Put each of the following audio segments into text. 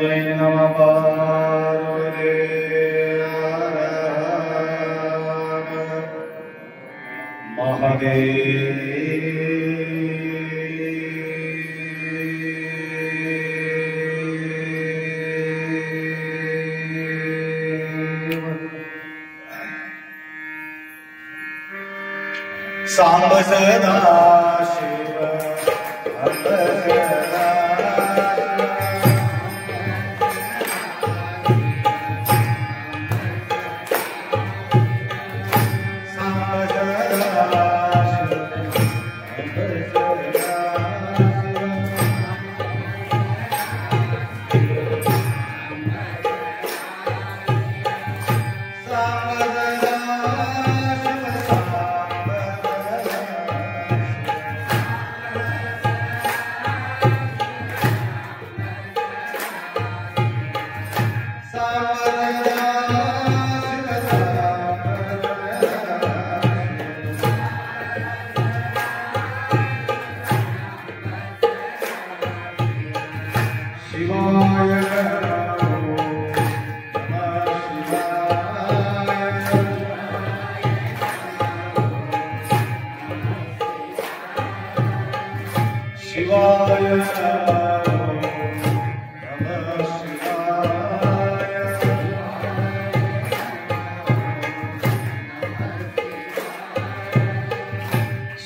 जय नमः पार्वती सांब सदा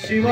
शिव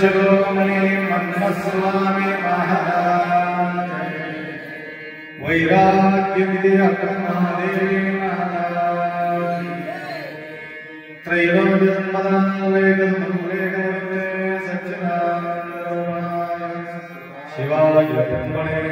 शिरोमणि ब्रह्मस्वामी महाराज वैराग्य महादेवी महाराज शिवाय ब्रह्मणे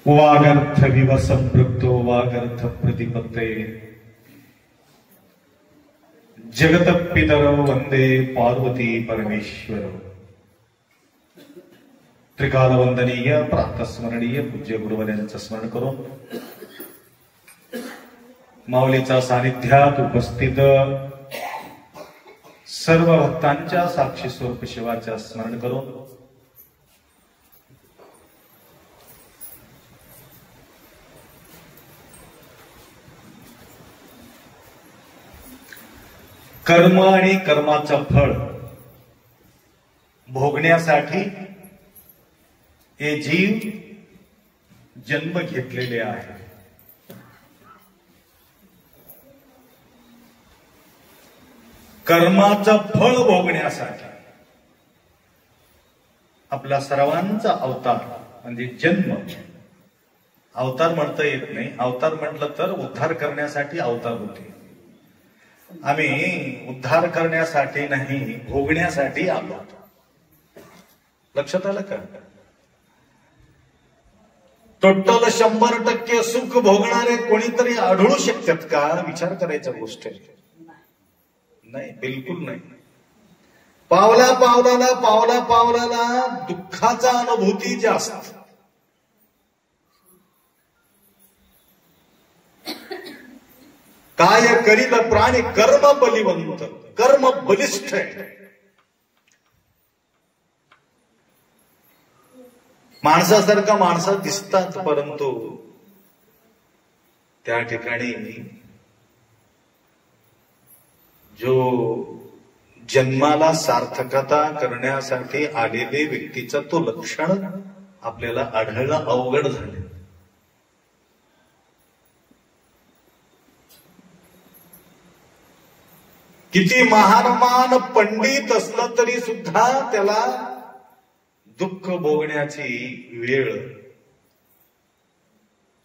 वागर्थ विव संपृक्तो वागर्थ प्रतिपत्ते जगत पितरो वंदे पार्वती परमेश्वरो त्रिकालवंदनीय प्रातस्मरणीय पूज्य गुरुवर्यांचं स्मरण करून माऊलीच्या सानिध्यात उपस्थित सर्व भक्तांच्या साक्षी स्वरूप शिवाच्या स्मरण करून कर्म आणि कर्माचं फळ भोगण्यासाठी हे जीव जन्म घेतलेले आहे. कर्माचं फळ भोगण्यासाठी आपला सर्वांचा अवतार म्हणजे जन्म. अवतार म्हणता येत नाही, अवतार म्हटलं तर उद्धार करण्यासाठी अवतार होते. आम्ही उद्धार करण्यासाठी नाही, भोगण्यासाठी आलो. लक्षात आलं का? टोटल 100% सुख भोगणारे कोणीतरी आढळू शकतात का? विचार करायचा गोष्ट आहे. नाही, बिलकुल नाही. पावला पावलाला दुःखाचा अनुभूती जास्त. काय करील प्राणी कर्म बलिवंत, कर्म बलिष्ठ आहे. माणसासारखा माणसं दिसतात, परंतु त्या ठिकाणी जो जन्माला सार्थकता करण्यासाठी आलेले व्यक्तीचं तो लक्षण आपल्याला आढळणं अवघड झाले. किती महान पंडित असलं तरी सुद्धा त्याला दुःख भोगण्याची वेळ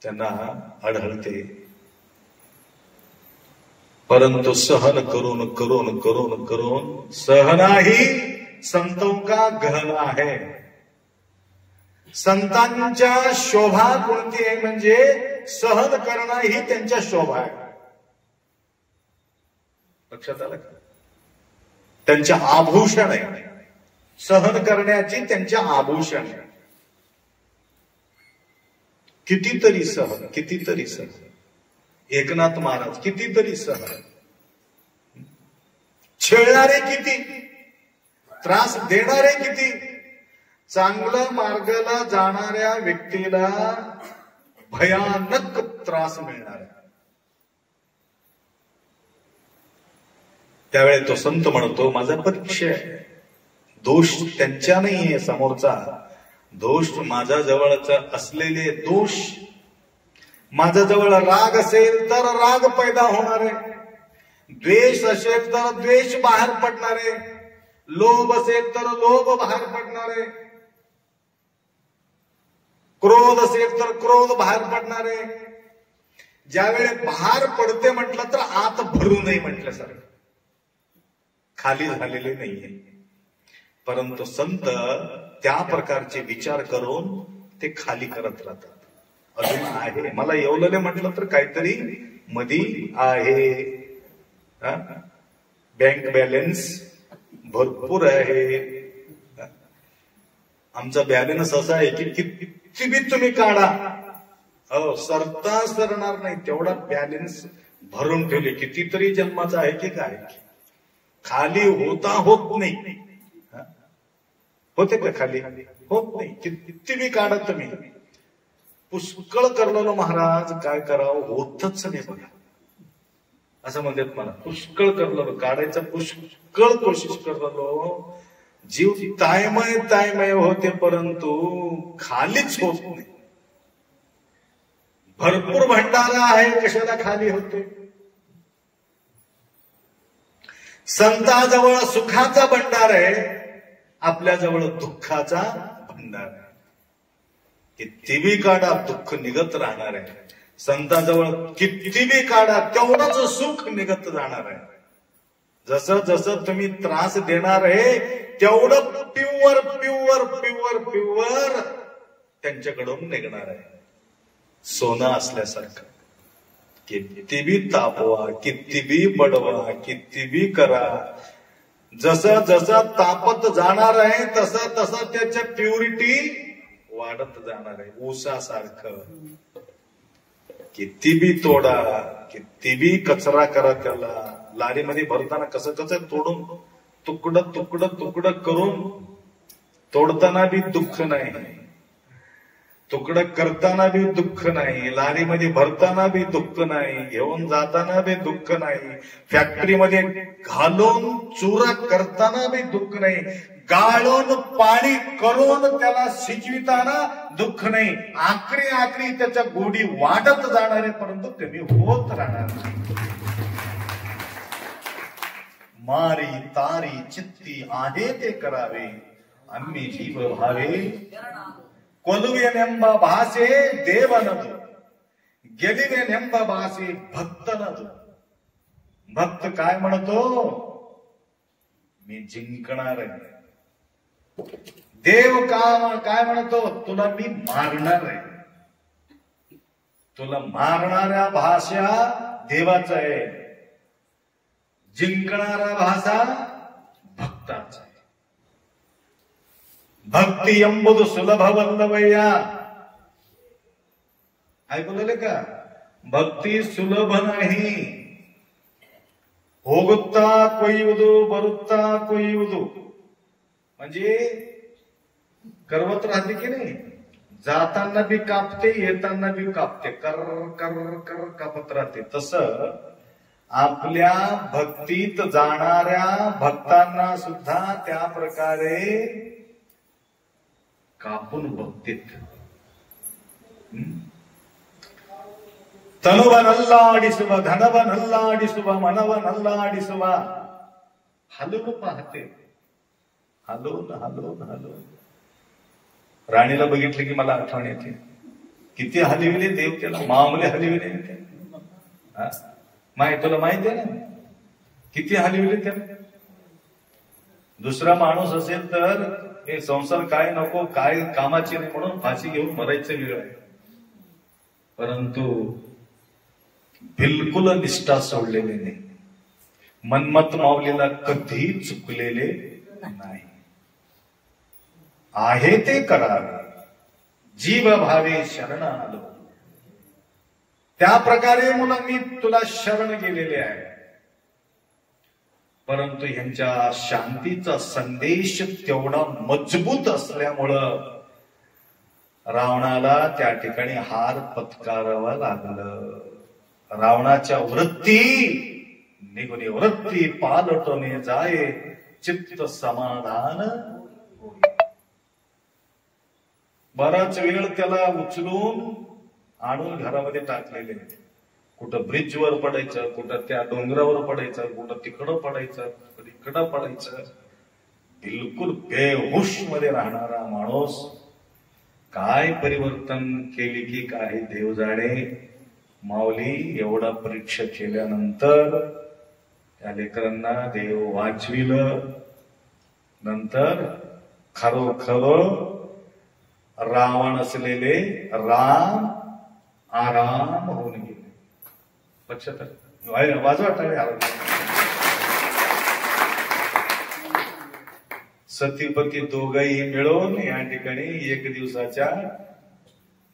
त्यांना आढळते. परंतु सहन करून करून करून करून सहनाही संतों का गहना आहे. संतांच्या शोभा कोणती आहे म्हणजे सहन करणं ही त्यांच्या शोभा आहे. लक्षात आलं का? त्यांच्या आभूषण आहे. सहन करण्याची त्यांच्या आभूषण आहे. कितीतरी सहन, कितीतरी सहन. एकनाथ महाराज कितीतरी सहन. छेळणारे किती, त्रास देणारे किती. चांगल्या मार्गाला जाणाऱ्या व्यक्तीला भयानक त्रास मिळणार आहे. त्यावेळी तो संत म्हणतो, माझा परिचय आहे. दोष त्यांच्या नाहीये, समोरचा दोष माझ्या जवळच असलेले दोष. माझ्या जवळ राग असेल तर राग पैदा होणार आहे, द्वेष असेल तर द्वेष बाहेर पडणार आहे, लोभ असेल तर लोभ बाहेर पडणार आहे, क्रोध असेल तर क्रोध बाहेर पडणार आहे. ज्यावेळी बाहेर पडते म्हटलं तर आत भरू नये म्हटल्यासारखं, खाली झालेले नाहीये. परंतु संत त्या प्रकारचे विचार करून ते खाली करत राहतात. अजून आहे, मला येवलेले म्हटलं तर काहीतरी मधी आहे. बँक बॅलन्स भरपूर आहे. आमचा बॅलन्स असा आहे की किती बी तुम्ही काढा, सरता सरणार नाही, तेवढा बॅलन्स भरून ठेवले. कितीतरी जन्माचा आहे की काय, खाली होता होत नाही. होते का खाली? होत नाही. किती बी काढत तुम्ही. पुष्कळ करलो महाराज, काय करावं होतच नाही बघा, असं म्हणतात मला. पुष्कळ करलो, काढायचं पुष्कळ कोशिश करलो, जीव तायमय होते, परंतु खालीच होत नाही. भरपूर भंडारा आहे, कशाला खाली होते. संताजवळ सुखाचा भंडार आहे, आपल्याजवळ दुःखाचा भंडार आहे. किती बी काढा दुःख निघत राहणार आहे. संताजवळ किती बी काढा तेवढंच सुख निघत जाणार आहे. जसं जसं तुम्ही त्रास देणार आहे तेवढं प्युअर प्युअर प्युअर प्युअर त्यांच्याकडून निघणार आहे. सोनं असल्यासारखं. किती बी तापवा, किती बी बडवा, किती बी करा, जसं जसं तापत जाणार आहे तसं तसं त्याच्या प्युरिटी वाढत जाणार आहे. ऊसासारखं किती बी तोडा, किती बी कचरा करा, त्याला लाडीमध्ये भरताना कसं कसं तोडून तुकडं तुकडं तुकडं करून तोडताना बी दुःख नाही, तुकडं करताना बी दुःख नाही, लारीमध्ये भरताना बी दुःख नाही, घेऊन जाताना बी दुःख नाही, फॅक्टरीमध्ये घालून चुरा करताना बी दुःख नाही, गाळून पाणी करून त्याला शिजविताना दुःख नाही. आखरी आखरी त्याच्या गोडी वाढत जाणार आहे, परंतु कमी होत राहणार नाही. मारी तारी चित्ती आहे ते करावे, आम्ही जीव भावे ಕೊಲುವೆನೆಂಬ ಭಾಷೆ ದೇವನದು, ಗೆಲುವೆನೆಂಬ ಭಾಷೆ भक्तनದು. भक्त काय म्हणतो? मी जिंकणार आहे. देव काय म्हणतो? तुला मी मारणार आहे. तुला मारणाऱ्या भाषा देवाचा आहे, जिंकणारा भाषा भक्ताचा आहे. ಭಕ್ತಿ ಎಂಬುದು ಸುಲಭವಲ್ಲವಯ್ಯ. ऐकले का? ಭಕ್ತಿ ಸುಲಭ नाही. ಹೋಗುತ್ತಾ ಕೊಯ್ಯುವುದು, ಬರುತ್ತಾ ಕೊಯ್ಯುವುದು. म्हणजे करवत राहते की नाही, जाताना बी कापते, येताना बी कापते, कर कर कर कापत राहते. तसं आपल्या भक्तीत जाणाऱ्या भक्तांना सुद्धा त्या प्रकारे कापून बघतेत. ತನುವನಲ್ಲಾಡಿಸುವ, ಧನವನಲ್ಲಾಡಿಸುವ, ಮನವನಲ್ಲಾಡಿಸುವ हलवून पाहते, हलवून हलवून हलवून. राणीला बघितलं की मला आठवण येते, किती हलविले देव त्याला, मामले हलविले. तुला माहिती आहे ना किती हलविले त्याला. दुसरा माणूस असेल तर हे संसार काय नको, काय कामाची नाही म्हणून फाशी घेऊन मरायचं वेळ आहे. परंतु बिलकुल निष्ठा सोडलेले नाही, मनमत माऊलीला कधी चुकलेले नाही. आहे ते करावे, जीव भावे शरण आलो. त्या प्रकारे मुलं मी तुला शरण गेलेले आहे. परंतु यांच्या शांतीचा संदेश तेवढा मजबूत असल्यामुळं रावणाला त्या ठिकाणी हार पत्करावा लागलं. रावणाच्या वृत्ती निगुणी वृत्ती पालटणे जाये, चित्त समाधान होई. बराच वेळ त्याला उचलून आणून घरामध्ये टाकलेले. कुठं ब्रिजवर पडायचं, कुठं त्या डोंगरावर पडायचं, कुठं तिकडं पडायचं, इकडं पडायचं. बिलकुल बेहोश मध्ये राहणारा माणूस काय परिवर्तन केली की काय देव जाणे. माऊली एवढा परीक्षा केल्यानंतर त्या लेकरांना देव वाचविलं. नंतर खरोखर रावण असलेले राम आराम होऊन गेले. लक्षात वाजवा टाळे. सतीपती दोघही मिळून या ठिकाणी एक दिवसाच्या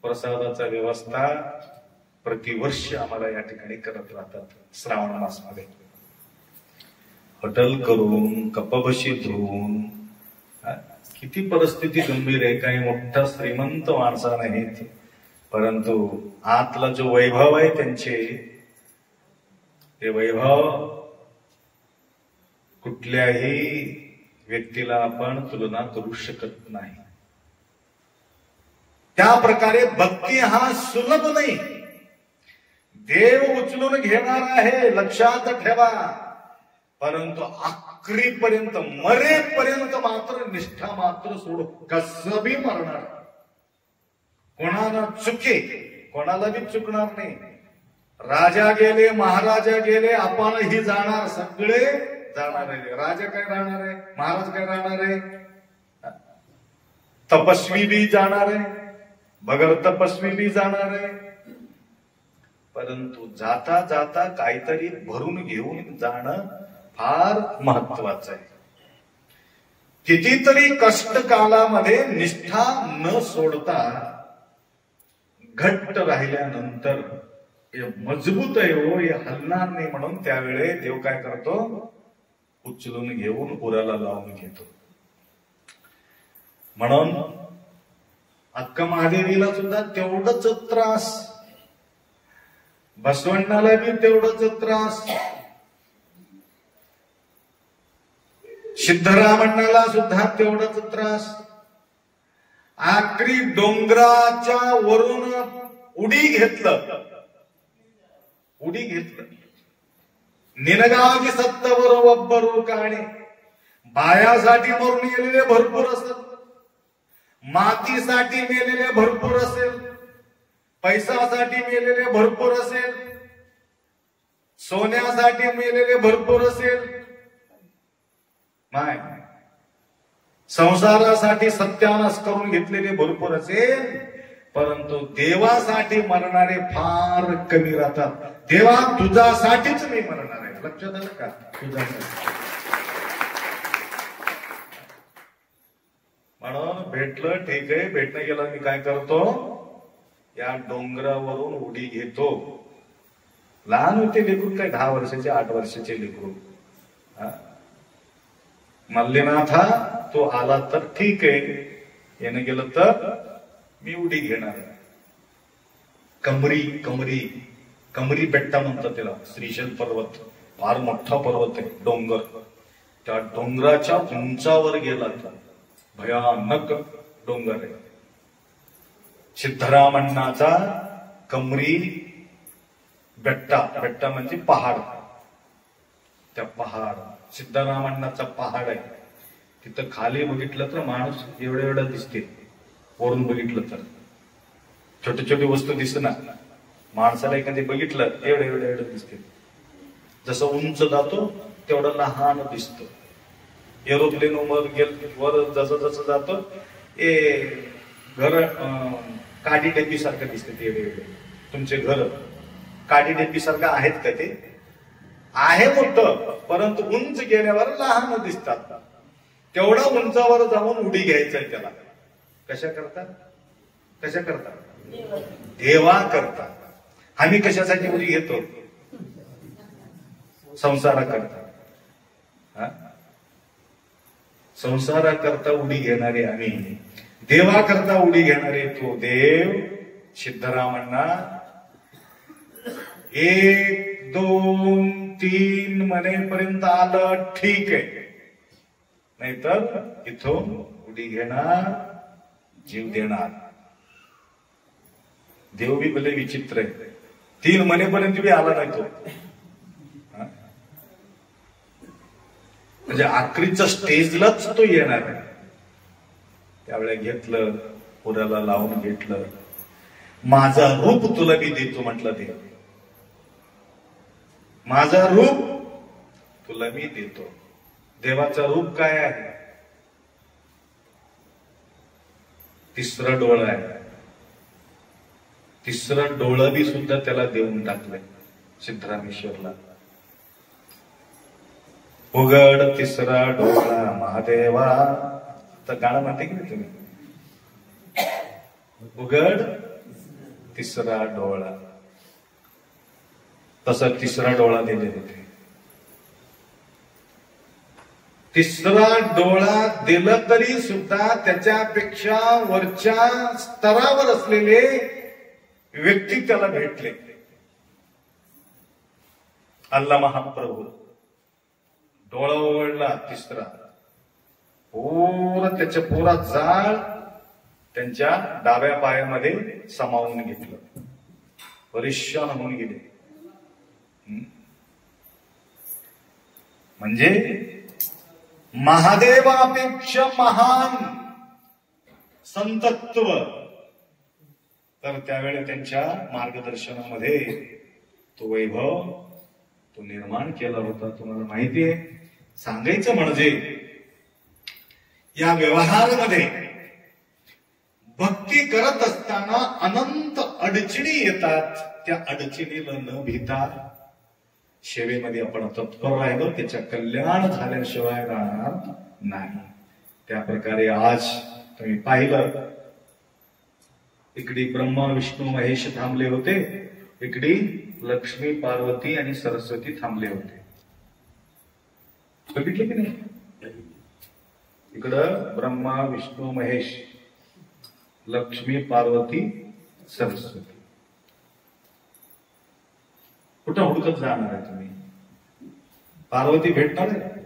प्रसादाचा व्यवस्था प्रतिवर्ष आम्हाला या ठिकाणी करत राहतात. श्रावण मासमध्ये हॉटेल करून, कपबशी धुवून. किती परिस्थिती गंभीर आहे. काही मोठा श्रीमंत माणसा नाहीत, परंतु आतला जो वैभव आहे त्यांचे, ते वैभव कुठल्याही व्यक्तीला आपण तुलना करू शकत नाही. त्या प्रकारे भक्ती हा सुलभ नाही. देव उचलून घेणार आहे, लक्षात ठेवा. परंतु आखरीपर्यंत, मरेपर्यंत मात्र निष्ठा मात्र सोडू, कसं बी मरणार. कोणाला चुके, कोणाला बी चुकणार नाही. राजा गेले, महाराजा गेले, आपणही जाणार, सगळे जाणार आहे. राजा काय राहणार आहे, महाराज काय राहणार आहे, तपस्वी बी जाणार आहे, बगर तपस्वी बी जाणार आहे. परंतु जाता जाता काहीतरी भरून घेऊन जाणं फार महत्वाचं आहे. कितीतरी कष्टकालामध्ये निष्ठा न सोडता घट्ट राहिल्यानंतर हे मजबूत आहे हो, हे हलणार नाही म्हणून त्यावेळे देव काय करतो, उचलून घेऊन उराला लावून घेतो. म्हणून अक्का महादेवीला सुद्धा तेवढंच त्रास, बसवण्णाला बी तेवढंच त्रास, सिद्धरामण्णाला सुद्धा तेवढंच त्रास. आखरी डोंगराच्या वरून उडी घेतलं, निनगावची सत्तावर वब्बरू काणे. बायासाठी मरून गेलेले भरपूर असत, मातीसाठी मेलेले भरपूर असेल, पैशासाठी मेलेले भरपूर असेल, सोन्यासाठी मेलेले भरपूर असेल, माय संसारासाठी सत्यानाश करून घेतलेले भरपूर असेल, परंतु देवासाठी मरणारे फार कमी राहतात. देवा तुझ्यासाठीच मी मरणार आहे, लक्षात आलं का, तुझ्यासाठी. म्हणून भेटलं ठीक आहे, भेटणं गेलं मी काय करतो, या डोंगरावरून उडी घेतो. लहान होते लेकरू, काय 10 वर्षाचे 8 वर्षाचे लेकरू. मल्लीनाथा तो आला तर ठीक आहे, येणं गेलं तर मी उडी घेणार. कमरी कमरी कमरी बेट्टा म्हणतात त्याला, श्रीशैल पर्वत फार मोठा पर्वत आहे, डोंगर. त्या डोंगराच्या उंचावर गेला तर भयानक डोंगर आहे. सिद्धरामण्णाचा कमरी बेट्टा, बेट्टा म्हणजे पहाड, त्या पहाड सिद्धरामण्णाचा पहाड आहे. तिथं खाली बघितलं तर माणूस एवढं एवढं दिसते, वरून बघितलं तर छोटी छोटी वस्तू दिसणार. माणसाला एखादी बघितलं एवढं एवढं एवढं दिसते. जसं उंच जातो तेवढं लहान दिसतं. एरोप्लेन वर जसं जसं जातो घर काडी डेबी सारखं दिसते. ते एवढे तुमचे घर काडी डेबी सारखं आहेत का? ते आहे मोठं, परंतु उंच गेल्यावर लहान दिसतात. तेवढा उंचावर जाऊन उडी घ्यायचंय त्याला. कशा करतात? कशा करतात? देवा करतात. आम्ही कशासाठी उडी घेतो? संसाराकरता. संसाराकरता उडी घेणारे आम्ही, देवाकरता उडी घेणारे तो देव. सिद्धरामांना 1 2 3 म्हणेपर्यंत आलं ठीक आहे, नाहीतर इथून उडी घेणार, जीव देणार. देव बी भले विचित्र आहे. 3 म्हणेपर्यंत बी आला नाही तो. म्हणजे आखरीच्या स्टेजलाच तो येणार आहे. त्यावेळेला घेतलं, पुराला लावून घेतलं. माझा रूप तुला मी देतो म्हटलं देव. माझा रूप तुला मी देतो. देवाचं रूप काय आहे? तिसरं डोळं आहे. तिसरं डोळं बी सुद्धा त्याला देऊन टाकलंय सिद्धरामेश्वरला. उघड तिसरा डोळा महादेवा. तर गाणं म्हणते की नाही तुम्ही? उघड तिसरा डोळा. तसा तिसरा डोळा दिले होते. तिसरा डोळा दिलं तरी सुद्धा त्याच्यापेक्षा वरच्या स्तरावर असलेले व्यक्ती त्याला भेटले. अल्ला महाप्रभू. डोळा उघडला तिसरा, पूर्ण त्याच्या पुरा जाळ त्यांच्या डाव्या पायामध्ये समावून घेतलं. परेशान होऊन गेले. म्हणजे महादेवापेक्षा महान संतत्व तर त्यावेळी त्यांच्या मार्गदर्शनामध्ये तो वैभव तो निर्माण केला होता. तुम्हाला माहिती आहे, सांगायचं म्हणजे या व्यवहारामध्ये भक्ती करत असताना अनंत अडचणी येतात. त्या अडचणीला न भीता सेवेमध्ये आपण तत्पर राहिलो, त्याच्या कल्याण झाल्याशिवाय राहणार नाही. त्या प्रकारे आज तुम्ही पाहिलं, इकडे ब्रह्मा विष्णू महेश थांबले होते, इकडे लक्ष्मी पार्वती आणि सरस्वती थांबले होते. बघितले की नाही? इकडं ब्रह्मा विष्णू महेश, लक्ष्मी पार्वती सरस्वती. कुठं हुडकत जाणार आहे तुम्ही? पार्वती भेटणार आहे?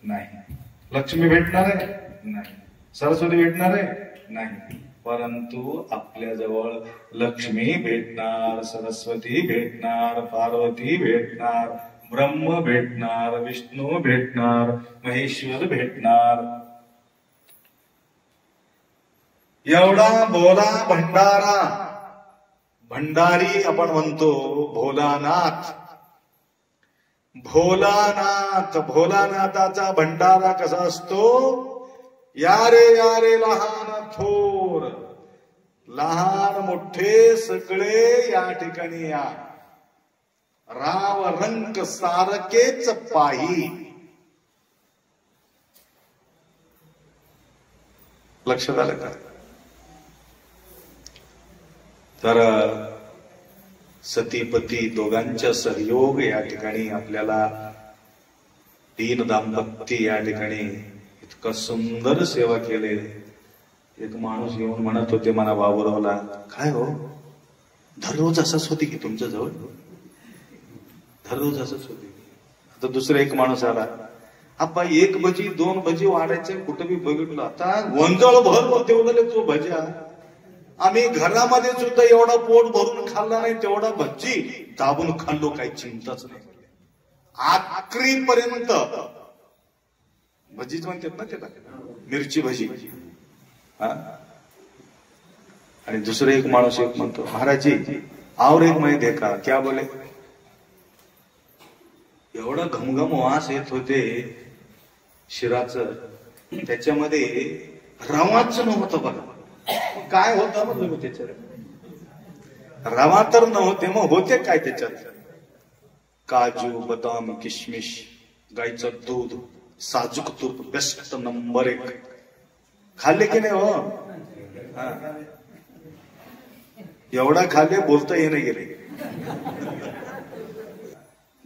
नाही. लक्ष्मी भेटणार आहे? नाही. सरस्वती भेटणार आहे? नाही. परंतु आपल्याजवळ लक्ष्मी भेटणार, सरस्वती भेटणार, पार्वती भेटणार, ब्रह्म भेटणार, विष्णू भेटणार, महेश्वर भेटणार. एवढा भोला भंडारा, भंडारी आपण म्हणतो, भोलानाथ. भोलानाथ, भोलानाथाचा भंडारा कसा असतो? या रे लहान थोर, लहान मोठे सगळे या ठिकाणी या. राव रंग सारखेच पाही. लक्षात आलं का? तर सतीपती दोघांच्या सहयोग या ठिकाणी आपल्याला, तीन दाम्पत्य या ठिकाणी इतकं सुंदर सेवा केले. एक माणूस येऊन म्हणत होते मला बाबुरावला, काय हो दररोज असंच होती की तुमच्या जवळ? दररोज असंच होती. आता दुसरा एक माणूस आला, आप्पा एक भजी दोन भजी वाढायचे, कुठं बी बघितलं आता वंजळ भर तेवढं तो भज्या. आम्ही घरामध्ये सुद्धा एवढा पोट भरून खाल्ला नाही, तेवढा भजी दाबून खाल्लो, काही चिंताच नाही. आखरीपर्यंत भजीच म्हणतात ना त्याला, मिरची भजी. आणि दुसरे एक माणूस एक म्हणतो, महाराज जी और एक मैं देखा. क्या बोले? एवढा घमघम वास येत होते शिराचं, त्याच्यामध्ये रवाच नव्हतं बघा. काय होतं मग त्याच्यात? रवा तर नव्हते, मग होते काय त्याच्यात? काजू, बदाम, किशमिश, गाईचं दूध, साजूक तूप, बेस्ट नंबर 1. खाल्ले की नाही हो? एवढा खाल्ले बोलता येणे गेले.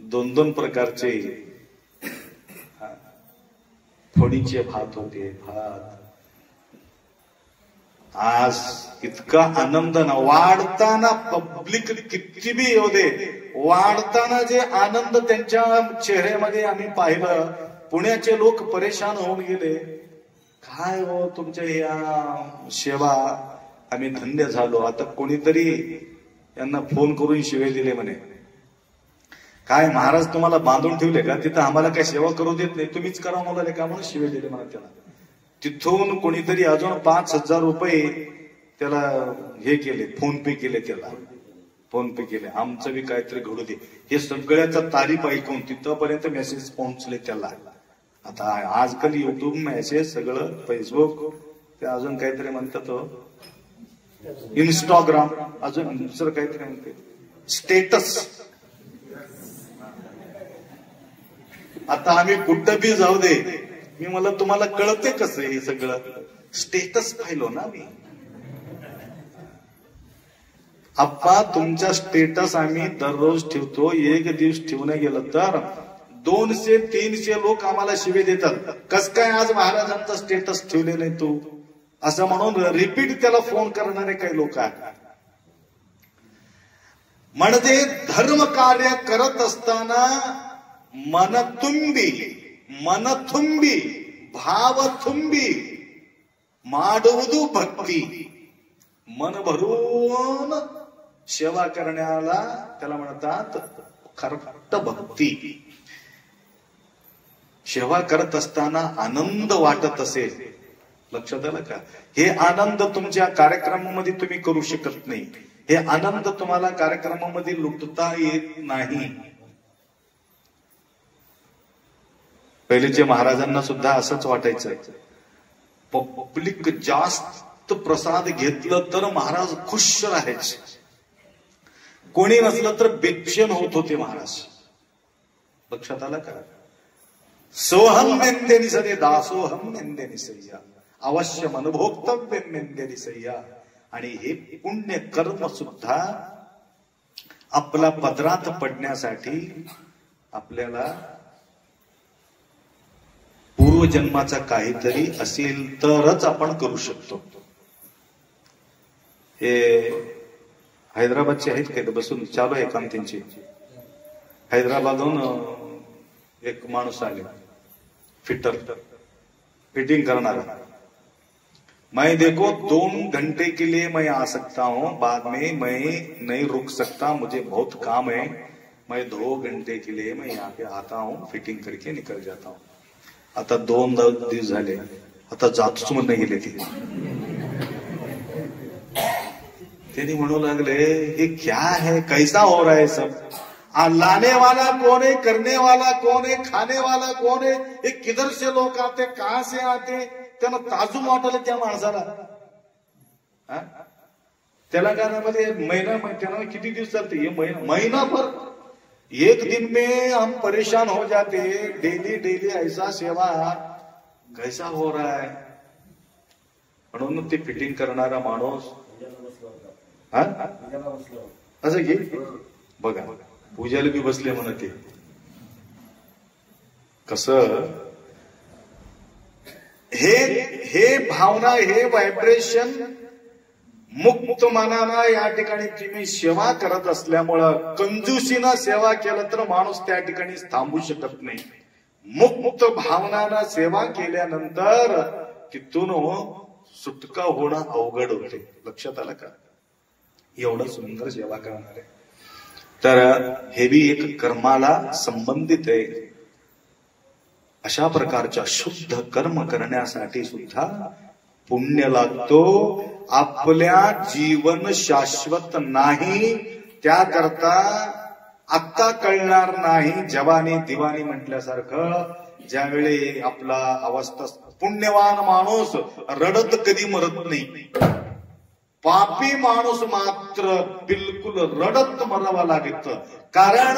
2-2 प्रकारचे फोडीचे भात होते. भात आज इतका आनंद ना, वाढताना पब्लिक किती बी येऊ दे, वाढताना जे आनंद त्यांच्या चेहऱ्यामध्ये आम्ही पाहिलं. पुण्याचे लोक परेशान होऊन गेले. काय हो तुमच्या या सेवा, आम्ही धन्य झालो. आता कोणीतरी यांना फोन करून शिवे दिले म्हणे, काय महाराज तुम्हाला बांधून ठेवले का तिथं? आम्हाला काय सेवा करू देत नाही, तुम्हीच करा मला का म्हणून शिवे दिले म्हणा त्याला. तिथून कोणीतरी अजून 5,000 रुपये त्याला हे केले, फोन पे केले त्याला, फोन पे केले. आमचं बी काहीतरी घडू दे, हे सगळ्याचा तारीफ ऐकून तिथपर्यंत मेसेज पोहोचले त्याला. आता आजकाल युट्यूब मेसेज सगळं, फेसबुक, ते अजून काहीतरी म्हणतात इंस्टाग्राम, अजून दुसरं काहीतरी म्हणते स्टेटस. आता आम्ही कुठं बी जाऊ दे, मी मला तुम्हाला कळते कसं हे सगळं? स्टेटस पाहिलो ना मी. आप्पा तुमच्या स्टेटस आम्ही दररोज ठेवतो. एक दिवस ठेवणं गेलं तर 200-300 लोक आम्हाला शिवे देतात, कस काय आज महाराजांचा स्टेटस ठेवले नाही तू, असं म्हणून रिपीट त्याला फोन करणारे काही लोक आहेत. म्हणजे धर्म कार्य करत असताना मनतुंबी भावतुंबी माडवदू भक्ती, मन भरून सेवा करण्याला त्याला म्हणतात खरकट भक्ती. सेवा करत असताना आनंद वाटत असेल, लक्षात आलं का? हे आनंद तुमच्या कार्यक्रमामध्ये तुम्ही करू शकत नाही. हे आनंद तुम्हाला कार्यक्रमामध्ये लुटता येत नाही. पहिलेच्या महाराजांना सुद्धा असंच वाटायचं, पब्लिक जास्त प्रसाद घेतलं तर महाराज खुश राहायचे, कोणी नसलं तर बेचैन होत होते महाराज. लक्षात आलं का? सोहम नेंदे निसदे दासोहम नेंदे निसय्या. अवश्य अनुभोक्तव्य मेंदेरी सह्या. आणि हे पुण्य कर्म सुद्धा आपला पदरात पडण्यासाठी आपल्याला पूर्वजन्माचा काहीतरी असेल तरच आपण करू शकतो. हे हैदराबादचे आहेत काही बसून चालू आहे काम त्यांची. हैदराबादहून एक माणूस आले, फिटिंग करणारा. मैं देखो 2 घंटे के लिए मैं आ सकता हूं, बाद में मैं नहीं रुक सकता, मुझे बहुत काम है. मैं 2 घंटे के लिए मैं यहाँ पे आता हूं, फिटिंग करके निकल जाता हूं. आता 2 दिवस झाले, आता जातोच म्हणून गेले ते. त्यांनी म्हणू लागले ये क्या है, कैसा हो रहा है सब. लाने वाला कौन है, करने वाला कौन है, खाने वाला कौन है, ये किधर से लोग आते, कहां से आते. त्यानं ताजून वाटलं त्या माणसाला. तेलंगानामध्ये महिना, त्याला किती दिवस चालते ये महिनाभर. 1 दिन में हम परेशान हो जाते. डेली ऐसा सेवा कैसा हो रहा है. म्हणून ते फिटिंग करणारा माणूस असं घे बघा, पूजाला बी बसले म्हणते. कसं हे भावना, हे व्हायब्रेशन मुक्त मनानं या ठिकाणी तुम्ही सेवा करत असल्यामुळं, कंजूसीनं सेवा केलं तर माणूस त्या ठिकाणी थांबू शकत नाही. मुक्त भावनानं सेवा केल्यानंतर तिथून सुटका होणं अवघड होते. लक्षात आलं का. एवढं सुंदर सेवा करणार आहे. तर हे बी एक कर्माला संबंधित आहे. अशा प्रकारच्या शुद्ध कर्म करण्यासाठी सुद्धा पुण्य लागतो. आपल्या जीवन शाश्वत नाही, त्याकरता आत्ता कळणार नाही. जवानी दिवाणी म्हटल्यासारखं ज्यावेळी आपला अवस्था, पुण्यवान माणूस रडत कधी मरत नाही. पापी माणूस मात्र बिलकुल रडत मरावा लागत. कारण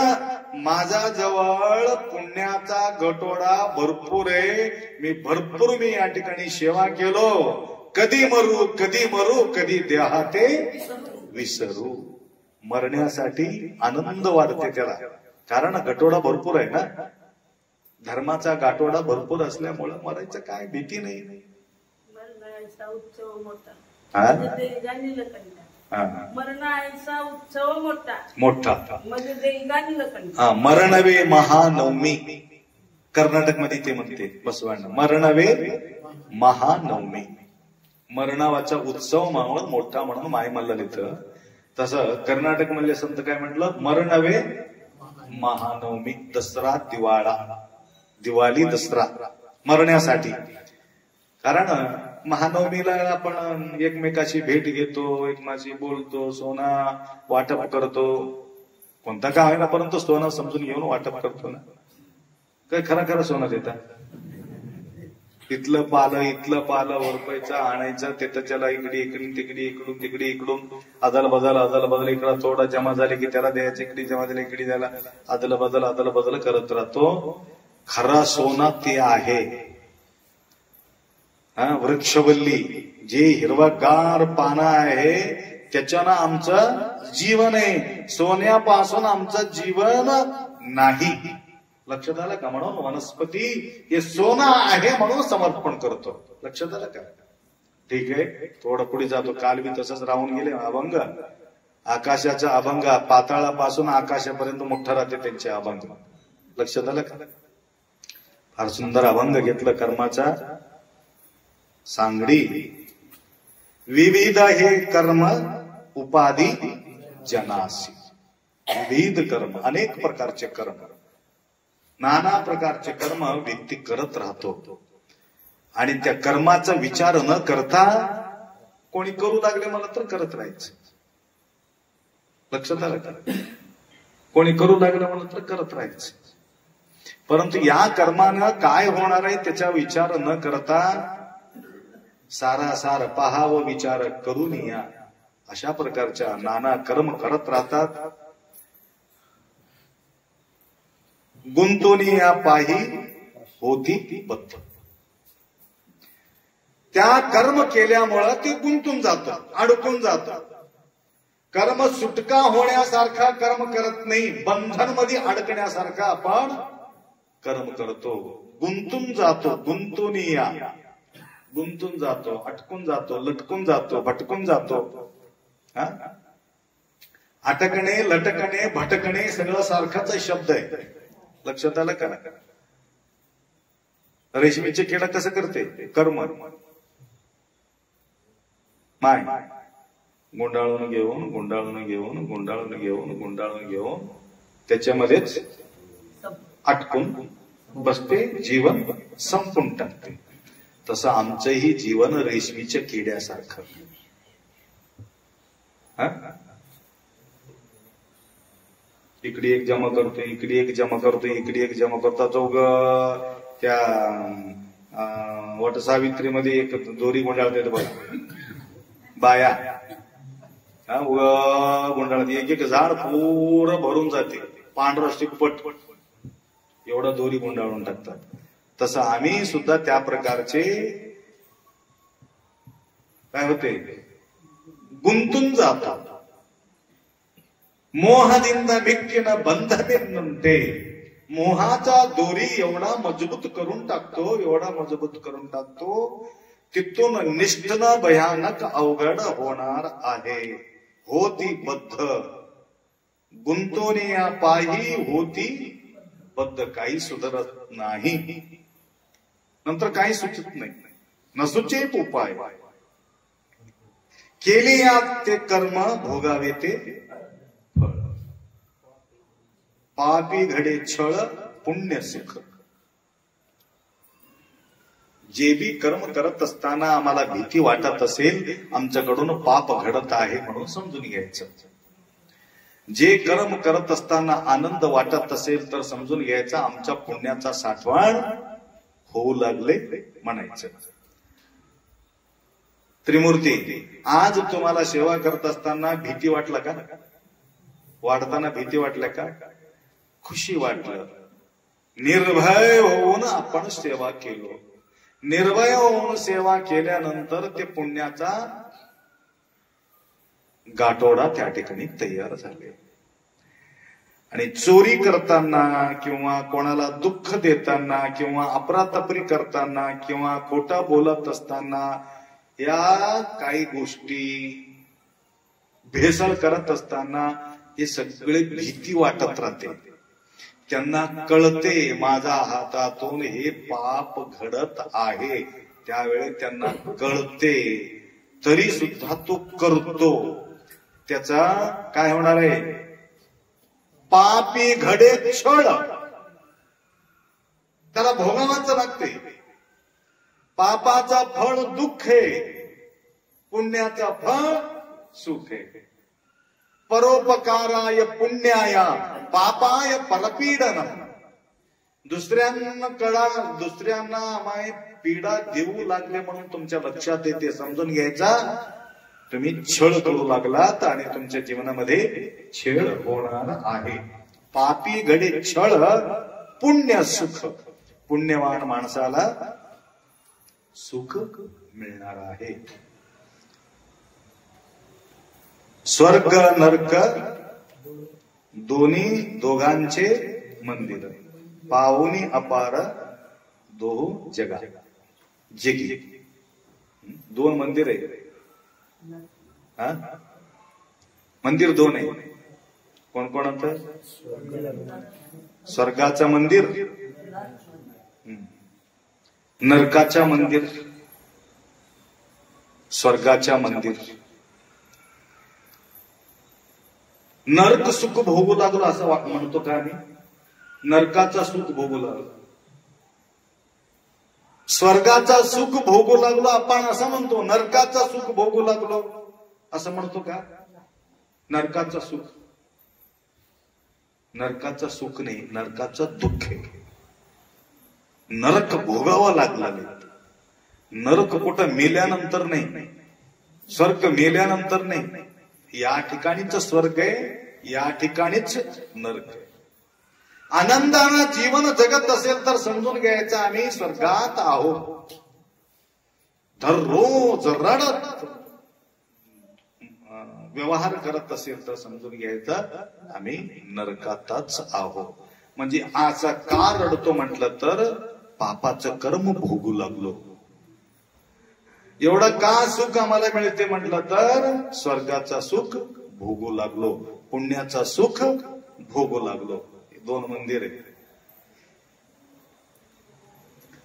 माझा जवळ पुण्याचा गटोडा भरपूर आहे. मी या ठिकाणी सेवा केलो. कधी मरू कधी देहाते विसरू. मरण्यासाठी आनंद वाढते त्याला, कारण गटोडा भरपूर आहे ना. धर्माचा गाठोडा भरपूर असल्यामुळं मरायचं काय भीती नाही. मरणाचा उत्सव मोठा. मरणवे महानवमी, कर्नाटकमध्ये ते म्हणते बसवांना, मरणवे महानवमी. मरणावाचा उत्सव म्हणून मोठा म्हणून माय म्हणलं तिथं. तसं कर्नाटक मधले संत काय म्हटलं, मरणवे महानवमी. दसरा दिवाळी दसरा मरण्यासाठी. कारण महानवमीला आपण एकमेकाची भेट घेतो, एकमेकाशी बोलतो, सोना वाटप करतो. कोणता का आहे ना, परंतु सोना समजून घेऊन वाटप करतो ना. काय खरा सोना देता. इथलं पालं ओरपायचं, आणायचं, त्याला इकडून तिकडे इकडून अदल बदल इकडा थोडा जमा झाले की त्याला द्यायचं, इकडे जमा झाले इकडे द्यायला, अदल बदल करत राहतो. खरा सोना ते आहे वृक्षवल्ली, जे हिरवागार पानं आहे त्याच्यानं आमचं जीवन आहे. सोन्यापासून आमचं जीवन नाही. लक्षात आलं का. म्हणून वनस्पती हे सोनं आहे म्हणून समर्पण करतो. लक्षात आलं का. ठीक आहे, थोडं पुढे जातो. काल बी तसंच राहून गेले. अभंग, आकाशाचा अभंग, पाताळापासून आकाशापर्यंत मोठा राहते त्यांचे अभंग. लक्षात आलं का. फार सुंदर अभंग घेतलं कर्माचा. सांगडी विविध हे कर्म उपाधी जनासी. विविध कर्म, अनेक प्रकारचे कर्म, नाना प्रकारचे कर्म व्यक्ती करत राहतो. आणि त्या कर्माचा विचार न करता कोणी करू लागले मला तर करत राहायचं. लक्षात आलं का. कोणी करू लागलं मला तर करत राहायचं. परंतु या कर्मानं काय होणार आहे त्याचा विचार न करता सारासार पहावं विचार करून या अशा प्रकारच्या नाना कर्म करत राहतात. गुंतोनी या पाही होती बद्ध. त्या कर्म केल्यामुळं ते गुंतून जातं, अडकून जातं. कर्म सुटका होण्यासारखा कर्म करत नाही, बंधन मध्ये अडकण्यासारखा आपण कर्म करतो. गुंतून जातो, गुंतून जातो, अटकून जातो, लटकून जातो, भटकून जातो. अटकणे, लटकणे, भटकणे सगळं सारखाच शब्द आहे. लक्षात आलं का? रेशमीचे किडा कसं करते कर्म? माय गुंडाळून घेऊन त्याच्यामध्येच अटकून बसते, जीवन संपून टाकते. तसं आमचंही जीवन रेशमीच्या किड्यासारखं. इकडे एक जमा करतो, इकडे एक जमा करतो. चौघ त्या वटसावित्रीमध्ये एक दोरी गुंडाळतात बघा बाया, गुंडाळते. एक झाड पूर्ण भरून जाते, पांढरा शिपट एवढा दोरी गुंडाळून टाकतात. तसं आम्ही सुद्धा त्या प्रकारचे काय होते, गुंतून जातात. मोहದಿಂದ ಮಿಕ್ಕಿನ ಬಂಧನೆನ್ನುಂಟೆ. मोहाचा दोरी एवढा मजबूत करून टाकतो, तिथून निष्ठन भयानक अवघड होणार आहे. होती बद्ध गुंतवणे या पायी, होती बद्ध काही सुधरत नाही. नंतर काही सुचत नाही. नसुचेत उपाय केले या ते कर्म भोगावे ते फळ. पापी घडे छळ पुण्य सुख. जे बी कर्म करत असताना आम्हाला भीती वाटत असेल, आमच्याकडून पाप घडत आहे म्हणून समजून घ्यायचं. जे कर्म करत असताना आनंद वाटत असेल तर समजून घ्यायचा आमच्या पुण्याचा साठवण होऊ लागले म्हणायचं. त्रिमूर्ती, आज तुम्हाला सेवा करत असताना भीती वाटला का? वाढताना भीती वाटल्या का? खुशी वाटलं. निर्भय होऊन आपण सेवा केलो. निर्भय होऊन सेवा केल्यानंतर ते पुण्याचा गाठोडा त्या ठिकाणी तयार झाले. आणि चोरी करताना किंवा कोणाला दुःख देताना किंवा अफरातफरी करताना किंवा खोटा बोलत असताना या काही गोष्टी भेसळ करत असताना हे सगळे भीती वाटत राहते. त्यांना कळते माझ्या हातातून हे पाप घडत आहे, त्यावेळी त्यांना कळते, तरी सुद्धा तो करतो. त्याचा काय होणार आहे? पापी घडे छळ, त्याला भोगावाच लागते. पापाचा फळ दुःख आहे, पुण्याचा फळ सुख आहे. परोपकाराय पुण्याय पापाय परपीडन. दुसऱ्यांना आम्हाला पीडा देऊ लागले म्हणून तुमच्या लक्षात येते, समजून घ्यायचा तुम्ही छळ करू लागलात आणि तुमच्या जीवनामध्ये छळ होणार आहे. पापी घडे छळ पुण्य सुख. पुण्यवान माणसाला सुख मिळणार आहे. स्वर्ग नरक दोघांचे मंदिर, पाहुनी अपार दो जगा. जगी दोन मंदिर आहे. मंदिर दोन आहे. कोणकोणतं? स्वर्गाचं मंदिर, नरकाच्या मंदिर, स्वर्गाच्या मंदिर. नरक सुख भोगू लागलो असं म्हणतो का आम्ही? नरकाचा सुख भोगू लागलो. स्वर्गाचा सुख भोगू लागलो आपण असं म्हणतो, नरकाचा सुख भोगू लागलो असं म्हणतो का? नरकाचा सुख, नरकाचा सुख नाही, नरकाचं दुःख आहे. नरक भोगावा लागला. नरक कुठं मेल्यानंतर नाही, स्वर्ग मेल्यानंतर नाही. या ठिकाणीच स्वर्ग आहे, या ठिकाणीच नरक आहे. आनंदानं जीवन जगत असेल तर समजून घ्यायचं आम्ही स्वर्गात आहोत. दररोज रडत व्यवहार करत असेल तर समजून घ्यायचं आम्ही नरकातच आहोत. म्हणजे असा का रडतो म्हटलं तर पापाचं कर्म भोगू लागलो. एवढं का सुख आम्हाला मिळते म्हटलं तर स्वर्गाचा सुख भोगू लागलो, पुण्याचा सुख भोगू लागलो. दोन मंदिर आहे.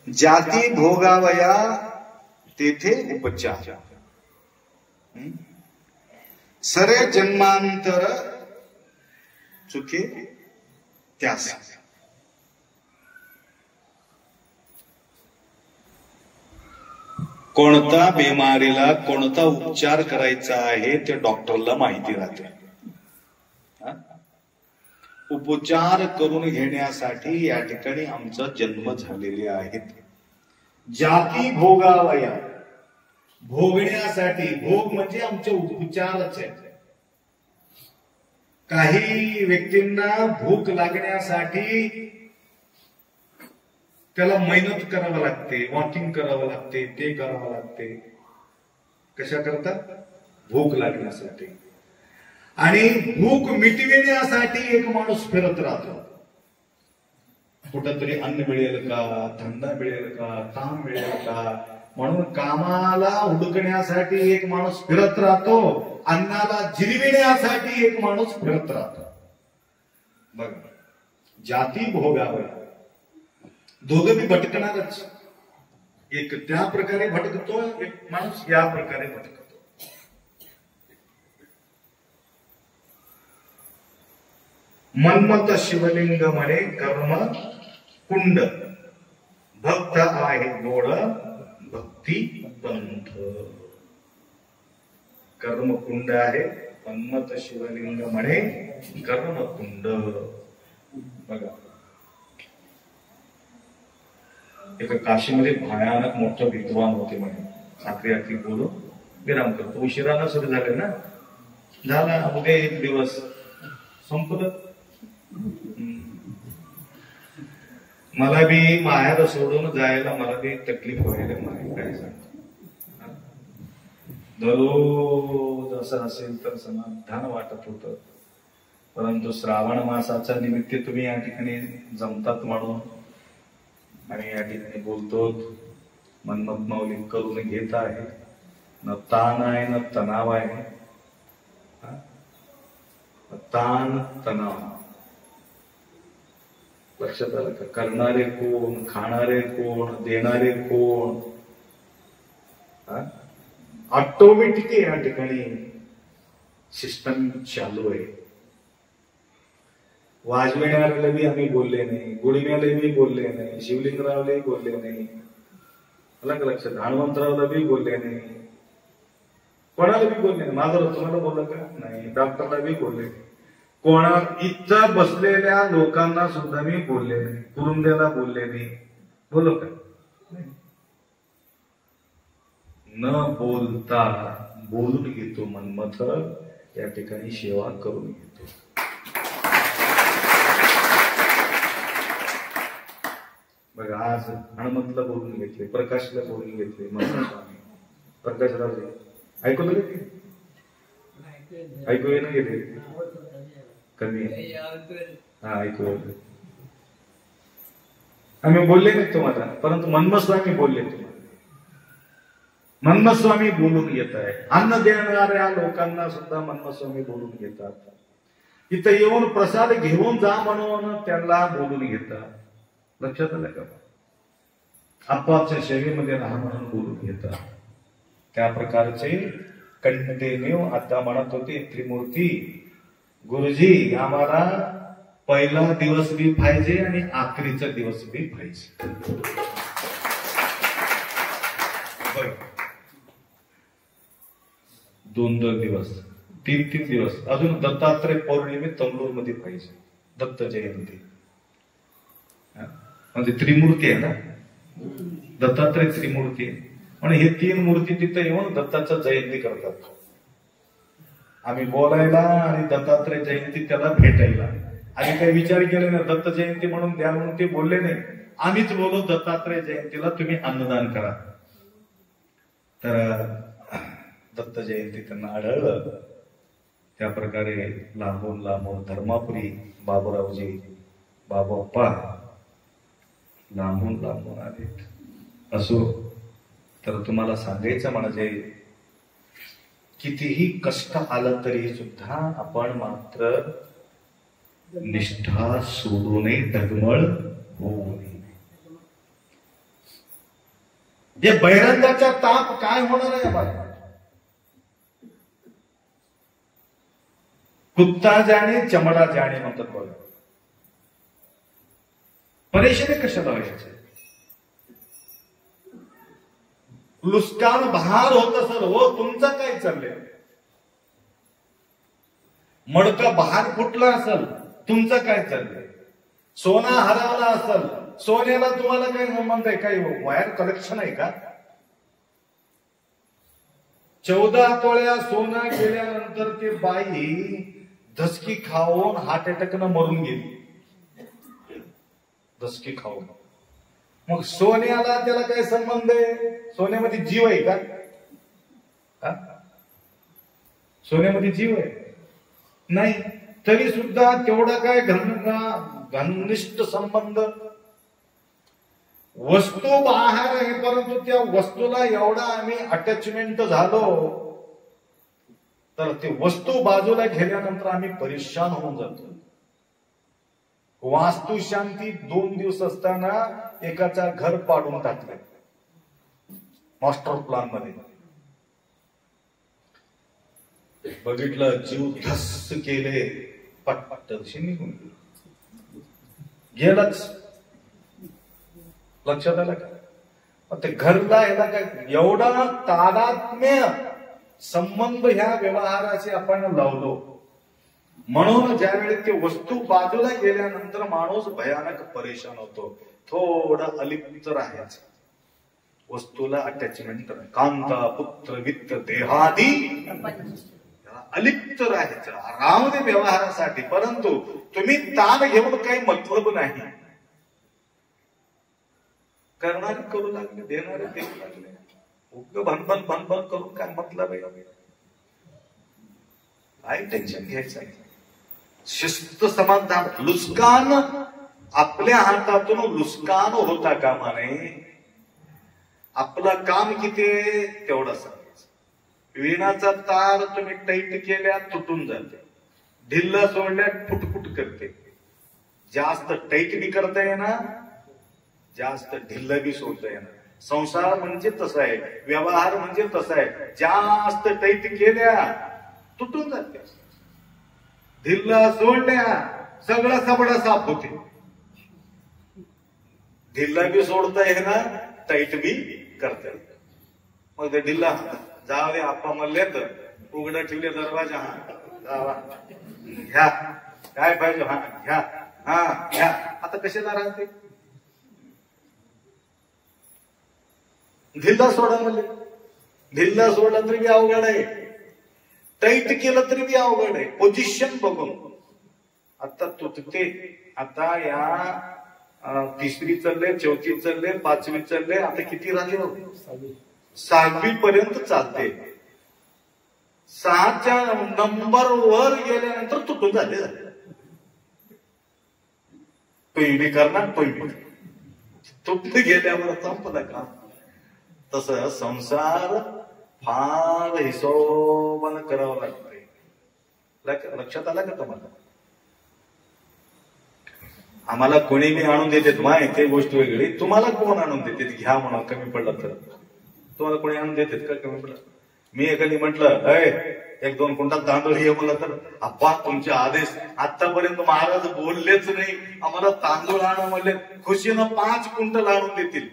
जाती भोगावया तेथे उपचार, सरे जन्मांतर चुके त्यास. कोणता बिमारीला कोणता उपचार करायचा आहे ते डॉक्टरला माहिती राहते. उपचार करून घेण्यासाठी या ठिकाणी आमचा जन्म झालेले आहेत. जाती भोगावया, भोगण्यासाठी, भोग म्हणजे आमचे उपचारच आहे. काही व्यक्तींना भूक लागण्यासाठी त्याला मेहनत करावं लागते, वॉकिंग करावं लागते, ते करावं लागते. कशा करता? भूक लागण्यासाठी. आणि भूक मिटविण्यासाठी एक माणूस फिरत राहतो. कुठंतरी अन्न मिळेल का, धंदा मिळेल का, काम मिळेल का, म्हणून कामाला हुडकण्यासाठी एक माणूस फिरत राहतो, अन्नाला जिरविण्यासाठी एक माणूस फिरत राहतो. बघा, जाती भोगावया, दोघं बी भटकणारच. एक त्या प्रकारे भटकतो, एक माणूस या प्रकारे भटकतो. मन्मथ शिवलिंग म्हणे कर्म कुंड, भक्त आहे गोड भक्ती पंथ. कर्मकुंड आहे, मन्मथ शिवलिंग म्हणे कर्मकुंड. बघा, एका काशीमध्ये भयानक मोठं विद्वान होते म्हणे. आखरी बोलून विराम करतो. उशिरानं सुरू झाले ना, झाला उद्या एक दिवस संपलं. मला बी माहेर सोडून जायला मला बी तकलीफ व्हायला माहिती काय सांगतो. दररोज असं असेल तर समाधान वाटत होतं. परंतु श्रावण मासाच्या निमित्त तुम्ही या ठिकाणी जमतात म्हणून आणि या ठिकाणी बोलतो. मन्मथ माऊली करून घेत आहे. न ताण आहे न तणाव आहे. ताण तणाव लक्षात आलं का? करणारे कोण, खाणारे कोण, देणारे कोण, ऑटोमॅटिक या ठिकाणी सिस्टम चालू आहे. वाजविणाऱ्याला बी आम्ही बोलले नाही, गुडम्याला बी बोलले नाही, शिवलिंगरावलाही बोलले नाही, अलग लक्षात, हनुमंतरावला बी बोलले नाही, कोणाला बी बोलले नाही. माझं तुम्हाला बोललं का नाही, डॉक्टरला बी बोलले नाही, कोणा इथं बसलेल्या लोकांना सुद्धा मी बोलले नाही, कुरुंद्याला बोलले नाही. बोलो का? न बोलता बोलून घेतो मन्मथ, या ठिकाणी सेवा करून घेतो. बघा, आज हनुमंतला बोलून घेतले, प्रकाशला बोलून घेतले, मन्मथ स्वामी प्रकाशराव ऐकू गेले, ऐकू येणं गेले कमी. हा, ऐकू आम्ही बोलले नाही तुम्हाला, परंतु मन्मथ स्वामी बोलले तुम्हाला. मन्मथ स्वामी बोलून घेत आहे. अन्न देणाऱ्या लोकांना सुद्धा मन्मथ स्वामी बोलून घेतात. इथं येऊन प्रसाद घेऊन जा म्हणून त्यांना बोलून घेतात. लक्षात आलं का? आपापच्या शरीरामध्ये राहा म्हणून बोलून घेतात. त्या प्रकारचे कंटिन्यू आता म्हणत होते त्रिमूर्ती गुरुजी, आम्हाला पहिला दिवस बी पाहिजे आणि आखरीचा दिवस बी पाहिजे. दोन दिवस, तीन दिवस, अजून दत्तात्रय पौर्णिमे तंगलोर मध्ये पाहिजे. दत्त जयंती म्हणजे त्रिमूर्ती आहे ना, दत्तात्रय त्रिमूर्ती आहे. आणि हे तीन मूर्ती तिथं येऊन दत्ताच्या जयंती करतात. आम्ही बोलायला आणि दत्तात्रय जयंती त्याला भेटायला आम्ही काही विचार केले ना, दत्त जयंती म्हणून द्या म्हणून ते बोलले नाही. आम्हीच बोलू दत्तात्रय जयंतीला तुम्ही अन्नदान करा. तर दत्त जयंती त्यांना आढळलं. त्या प्रकारे लांबून लांबून धर्मापुरी बाबूरावजी बाबाप्पा लांबून लांबून आले. असो, तर तुम्हाला सांगायचं म्हणजे कितीही कष्ट आलं तरी सुद्धा आपण मात्र निष्ठा सोडू नये, डगमळ होऊ नये. जे बैरंगाचा ताप काय होणार आहे बघा. कुत्ता जाणे चमडा जाणे म्हणतात बघा. परेशानी कशाला व्हायचे. लुस्कान बहार होत असेल हो, तुमचं काय चाललंय. मडका बहार फुटला असेल, तुमचं काय चाललंय. सोना हरवला असेल, सोन्याला तुम्हाला काय संबंध आहे. काही वायर कलेक्शन आहे का. 14 तोळ्या सोनं गेल्यानंतर ते बाई धसकी खाऊन हार्ट अटॅकनं मरून गेली. धसकी खाऊन. मग सोन्याला त्याला काय संबंध आहे. सोन्यामध्ये जीव आहे का. सोन्यामध्ये जीव आहे नाही. तरी सुद्धा तेवढा काय घनिष्ठ संबंध. वस्तू बाहेर आहे, परंतु त्या वस्तूला एवढा आम्ही अटॅचमेंट झालो तर ते वस्तू बाजूला गेल्यानंतर आम्ही परेशान होऊन जातो. वास्तुशांती 2 दिवस असताना एकाचा घर पाडून टाकले मास्टर प्लॅन मध्ये. बघितलं, जीव धस केले, पटपट निघून गेलाच. लक्षात आलं का. ते घरला याला काय एवढा तादात्म्य संबंध ह्या व्यवहाराचे आपण लावलो. म्हणून ज्यावेळी ते वस्तू बाजूला गेल्यानंतर माणूस भयानक परेशान होतो. थोडं अलिप्त राहायचं, वस्तूला अटॅचमेंट. कांता पुत्र वित्त देहादी अलिप्त राहायचं राहू दे व्यवहारासाठी. परंतु तुम्ही ताण घेऊन काही मतलब नाही. करणारे करू लागले, देणारे देऊ लागले. उग भनभन भनभन करून काय मतलब आहे. काय टेन्शन घ्यायचं. शिस्त समाधान. लुस्कान आपल्या हातातून लुस्कान होता कामा नये. आपलं काम किती तेवढं सांगायचं. विणाचा तार तुम्ही टाईट केल्या तुटून जाते, ढिल्ला सोडल्या फुटफुट करते. जास्त टाईट बी करता येणार, जास्त ढिल्ला बी सोडता येणार. संसार म्हणजे तसा आहे, व्यवहार म्हणजे तसा आहे. जास्त टाईट केल्या तुटून जाते, ढिल्ला सोडल्या सगळं सबडा साफ होते. ढिल्ला बी सोडता येणार, टाईट बी करता येणार. मग ते ढिल्ला जाऊ दे आप्पा म्हणले तर उघडा ठेवले दरवाजा. हा घ्या, काय पाहिजे हा घ्या, हा घ्या. आता कशाला राहते. ढिल्ला सोडा म्हणले, ढिल्ला सोडला तरी बी अवघड आहे, टाईट केलं तरी बी अवघड आहे. पोझिशन बघून आता तुटते. आता या 3री चालले, 4थी चालले, 5वी चालले. आता किती राहिले. 6वी पर्यंत चालते. 6च्या नंबर वर गेल्यानंतर तुटून झाले. तुम्ही करणार, तुम्ही तुटून गेल्यावर संपलं का. तसं संसार फार हिशोबानं करावं लागतंय. लक्षात आलं का तुम्हाला. आम्हाला कोणी बी आणून देते माय ते गोष्ट वेगळी. तुम्हाला कोण आणून देते घ्या म्हणा, कमी पडलं तर. तुम्हाला कोणी आणून देतात का कमी पडलं. मी एखादी म्हटलं 1-2 क्विंटल तांदूळ हे म्हणलं तर अप्पा तुमचे आदेश. आतापर्यंत महाराज बोललेच नाही, आम्हाला तांदूळ आणू म्हणले. खुशीनं 5 क्विंटल आणून देतील.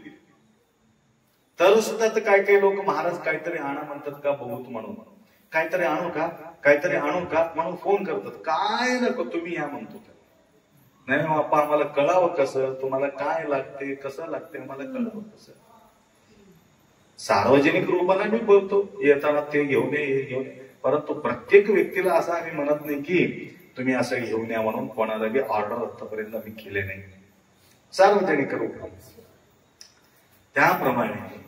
तर सुद्धा तर काही काही लोक महाराज काहीतरी आणा म्हणतात का बहुत म्हणून, काहीतरी आणू का, काहीतरी आणू का म्हणून फोन करतात. काय नको तुम्ही या म्हणतो. नाही बाप्पा आम्हाला कळावं कसं, तुम्हाला काय लागते, कसं लागते आम्हाला कळावं कसं. सार्वजनिक रूपाने मी बोलतो येताना ते घेऊन ये, हे घेऊन ये. परंतु प्रत्येक व्यक्तीला असं आम्ही म्हणत नाही की तुम्ही असं घेऊन या म्हणून. कोणाला बी ऑर्डर आतापर्यंत आम्ही केले नाही. सार्वजनिक रूप त्याप्रमाणे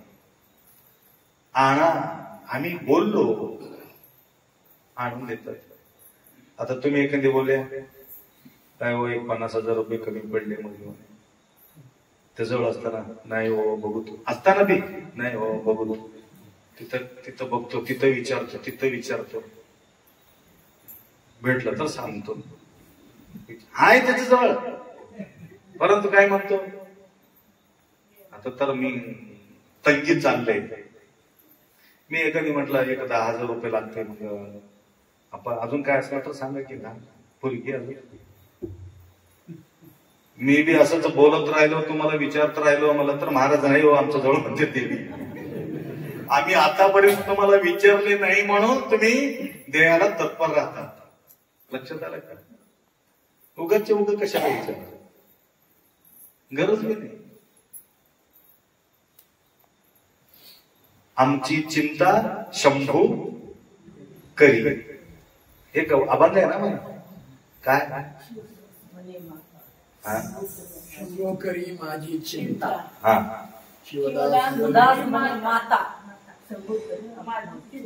आणा, आम्ही बोललो, आणून देतात. आता तुम्ही एखादी बोलल्या काय हो, 50,000 रुपये कमी पडले मग त्याजवळ असताना नाही हो बघू तू, असताना बी नाही हो बघू तू, तिथं बघतो, तिथं विचारतो, भेटलं तर सांगतो, हाय त्याच्याजवळ. परंतु काय म्हणतो, आता तर मी तंगीत चाललंय, मी एखादी म्हटलं 10,000 रुपये लागते, मग आपण अजून काय असलं तर सांगा की ना फुलकी अजून. मी बी असंच बोलत राहिलो, तुम्हाला विचारत राहिलो, मला तर महाराज नाही हो आमच्या जवळ म्हणते देवी, आम्ही आतापर्यंत तुम्हाला विचारले नाही म्हणून तुम्ही देवाला तत्पर राहता. लक्षात आलं का? उगाच कशाला विचार, गरज बी नाही. आमची चिंता शंभू करी, हे अभंग आहे ना मला काय, शंभू करी माझी चिंता, हा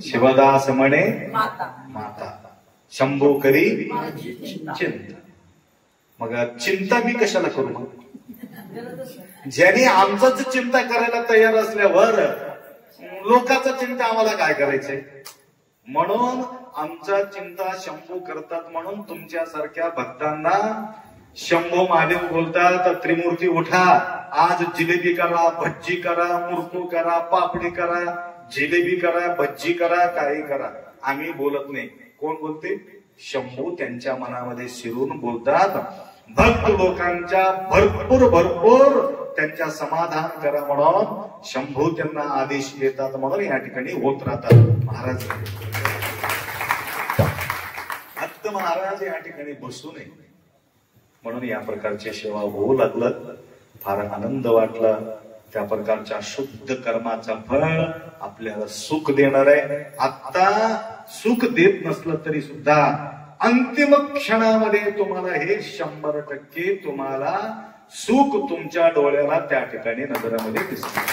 शिवदास म्हणे माता, शंभू करी चिंता. मग चिंता मी कशाला करू, मग ज्यांनी आमचाच चिंता करायला तयार असल्यावर लोकांचा चिंता आम्हाला काय करायचंय. म्हणून आमचा चिंता शंभू करतात, म्हणून तुमच्यासारख्या भक्तांना शंभू महादेव बोलतात, त्रिमूर्ती उठा, आज जिलेबी करा, भज्जी करा, मुरकू करा, पापडी करा, जिलेबी करा, भज्जी करा, काही करा. आम्ही बोलत नाही. कोण बोलते? शंभू त्यांच्या मनामध्ये शिरून बोलतात. भक्त लोकांच्या भरपूर त्यांच्या समाधान करा म्हणून शंभू त्यांना आदेश देतात, म्हणून या ठिकाणी होत राहतात. महाराज भक्त महाराज या ठिकाणी बसू नये म्हणून या प्रकारची सेवा होऊ लागलं. फार आनंद वाटला. त्या प्रकारच्या शुद्ध कर्माचा फळ आपल्याला सुख देणार आहे. आता सुख देत नसलं तरी सुद्धा अंतिम क्षणामध्ये तुम्हाला हे 100% तुम्हाला सुख तुमच्या डोळ्याला त्या ठिकाणी नजरेमध्ये दिसणार.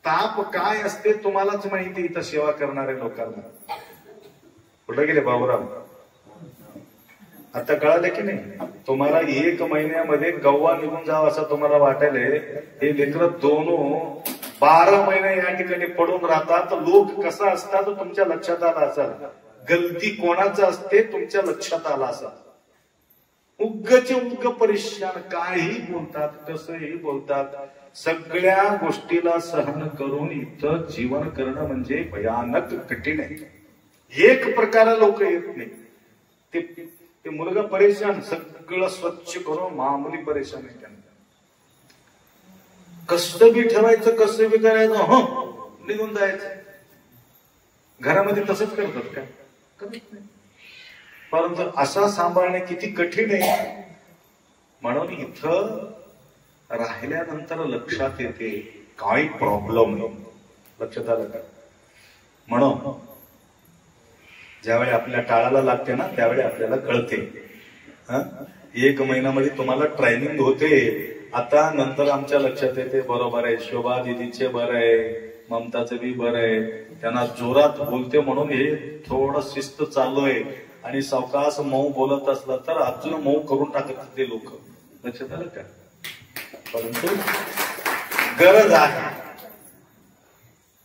ताप काय असते तुम्हालाच माहिती, इथं सेवा करणाऱ्या लोकांना. कुठे गेले बाबूराव? आता कळालं की नाही? तुम्हाला 1 महिन्यामध्ये गव्वा निघून जावं असं तुम्हाला वाटायला, हे लेकरं 12 महिने या ठिकाणी पडून राहतात. लोक कसं असतात तुमच्या लक्षात आला असाल, गलती कोणाचं असते तुमच्या लक्षात आला असाल. उग्गचे उग्ग परेशान, काही बोलतात, कसंही बोलतात. सगळ्या गोष्टीला सहन करून इथं जीवन करणं म्हणजे भयानक कठीण आहे. एक प्रकारे लोक येत नाही. ते मुलगा परेशान, सगळं स्वच्छ करून मामुली परेशान आहे त्यांना. कसं बी ठेवायचं, कसं बी करायचं, हो निघून जायचं. घरामध्ये तसंच करतात काय? करत नाही. परंतु असा सांभाळणे किती कठीण आहे. म्हणून इथं राहिल्यानंतर लक्षात येते काही प्रॉब्लेम नाही. लक्षात आलं का? म्हणून ज्यावेळी आपल्या टाळाला लागते ना त्यावेळी आपल्याला कळते. 1 महिन्यामध्ये तुम्हाला ट्रेनिंग होते. आता नंतर आमच्या लक्षात येते बरोबर आहे, शोभा दिदीचे बरं आहे, ममताचं बी बरं आहे, त्यांना जोरात बोलते म्हणून हे थोडं शिस्त चालू आहे. आणि सावकाश मऊ बोलत असला तर अजून मऊ करून टाकत ते लोक. लक्षात आलं का? परंतु गरज आहे.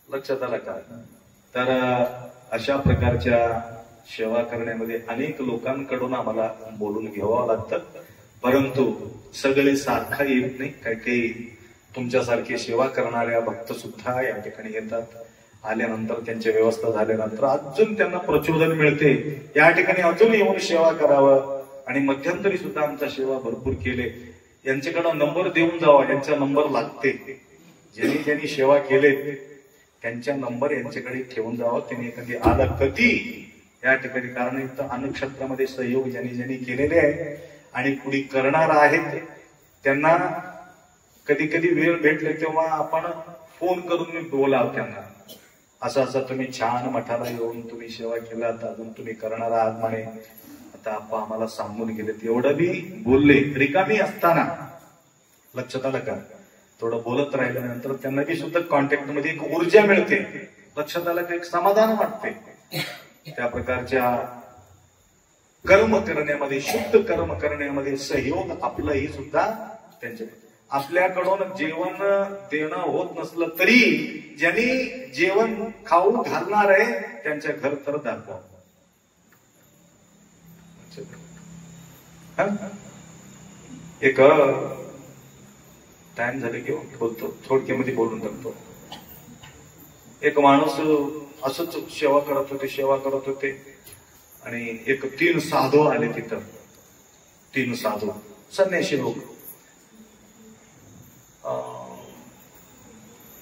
लक्षात आलं का? तर अशा प्रकारच्या सेवा करण्यामध्ये अनेक लोकांकडून आम्हाला बोलून घ्यावं लागतं. परंतु सगळे सारखं येत नाही. काही काही तुमच्यासारखी सेवा करणाऱ्या भक्त सुद्धा या ठिकाणी येतात. आल्यानंतर त्यांची व्यवस्था झाल्यानंतर अजून त्यांना प्रचोदन मिळते, या ठिकाणी अजून येऊन सेवा करावं. आणि मध्यंतरी सुद्धा आमच्या सेवा भरपूर केले. यांच्याकडे नंबर देऊन जावा, यांचा नंबर लागते. ज्यांनी सेवा केले त्यांच्या नंबर यांच्याकडे ठेवून जावा. त्यांनी कधी आला कधी या ठिकाणी, कारण इथं अन्नक्षेत्रामध्ये सहयोग ज्यांनी केलेले आहे आणि पुढे करणार आहेत त्यांना कधी कधी वेळ भेटले तेव्हा आपण फोन करून बोलाव त्यांना, असं तुम्ही छान मठाला येऊन तुम्ही सेवा केलात, अजून तुम्ही करणार आहात म्हणे, आता आपण आम्हाला सांगून गेले. एवढं बी बोलले रिकामी असताना. लक्षात आलं का? थोडं बोलत राहिल्यानंतर त्यांना बी सुद्धा कॉन्टॅक्ट मध्ये एक ऊर्जा मिळते, लक्षात आलं की एक समाधान वाटते. त्या प्रकारच्या कर्म करण्यामध्ये, शुद्ध कर्म करण्यामध्ये सहयोग आपलंही सुद्धा त्यांच्या. आपल्याकडून जेवण देणं होत नसलं तरी ज्यांनी जेवण खाऊ घालणार आहे त्यांच्या घर तर दाखवा. एक टाइम झाले की बोलतो, थोडक्यामध्ये बोलून टाकतो. एक माणूस असंच सेवा करत होते आणि एक 3 साधू आले तिथं. 3 साधू संन्याशी लोक.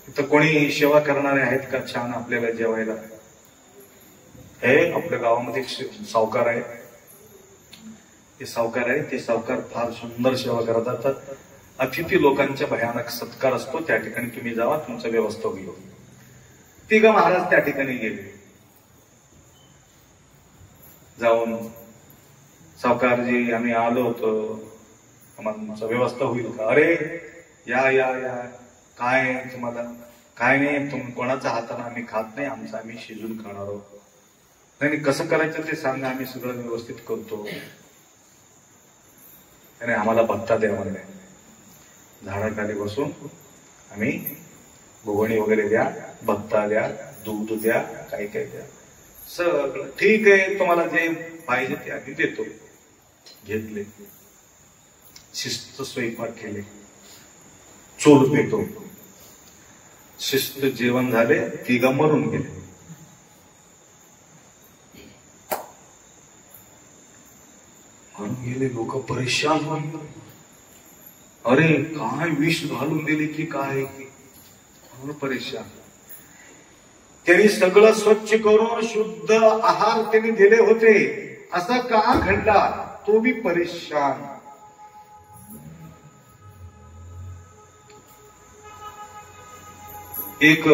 तिथं कोणी सेवा करणारे आहेत का छान आपल्याला जेवायला? हे आपल्या गावामध्ये एक सावकार आहे. ते सावकार फार सुंदर सेवा करतात. अतिथी लोकांच्या भयानक सत्कार असतो, त्या ठिकाणी तुम्ही जावा, तुमचं व्यवस्था होईल. 3 महाराज त्या ठिकाणी गेले. जाऊन सावकारजी आम्ही आलो होतो, आम्हाला व्यवस्था होईल का? अरे या या या, काय तुम्हाला? काय नाही, तुम्ही कोणाच्या हाताने आम्ही खात नाही, आमचं आम्ही शिजून खाणार आहोत. नाही कसं करायचं ते सांगा, आम्ही सगळं व्यवस्थित करतो. आणि आम्हाला भत्ता द्या म्हणले. झाडाखाली बसून आम्ही भुवणी वगैरे द्या, भत्ता द्या, दूध द्या, काय काय द्या, सगळं ठीक आहे, तुम्हाला जे पाहिजे ते आम्ही देतो. घेतले, शिस्त स्वयंपाक केले, चोल पेटो, शिस्त जेवण झाले, 3 मरून गेले. गेले लोक परेशान होऊन, अरे काय विष घालून दिले की काय, परेशान. त्यांनी सगळं स्वच्छ करून शुद्ध आहार त्यांनी दिले होते, असा का घडला? तो बी परेशान. एक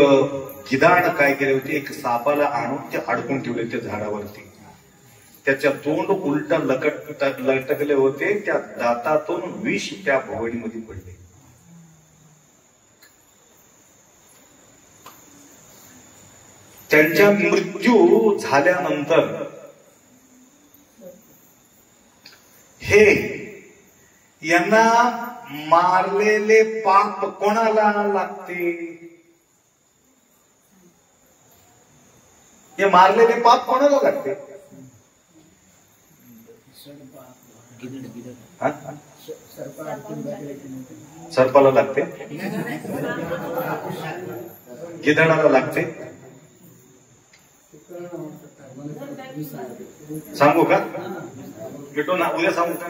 गिधाड काय केले होते, एक सापाला आणून ते अडकून ठेवले त्या झाडावरती. त्याच्या तोंड उलटा लटकले होते, त्या दातातून विष त्या भुवणीमध्ये पडले. त्यांच्या मृत्यू झाल्यानंतर हे यांना मारलेले पाप कोणाला लागते? हे मारलेले पाप कोणाला लागते? सर्पाला लागते, गिधाडाला लागते. सांगू का? भेटो ना, उद्या सांगू का?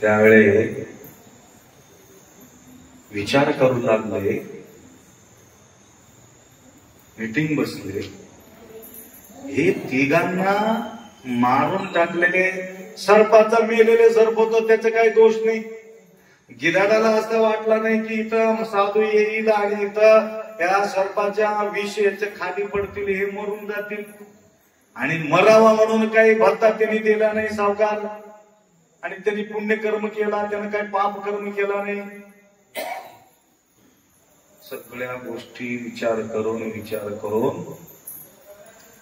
त्यावेळे विचार करू लागले, मीटिंग बसले. हे 3घांना मारून टाकलेले, सर्पाचा मेलेले सर्प होतो, त्याचा काही दोष नाही. गिधाडाला असं वाटलं नाही की इथं साधू येईल आणि इथं या सर्पाच्या विष याच्या खाली पडतील, हे मरून जातील. आणि मरावा म्हणून काही भत्ता त्यांनी दिला नाही सावकार. आणि त्यांनी पुण्यकर्म केला, त्यानं काही पाप कर्म केला नाही. सगळ्या गोष्टी विचार करून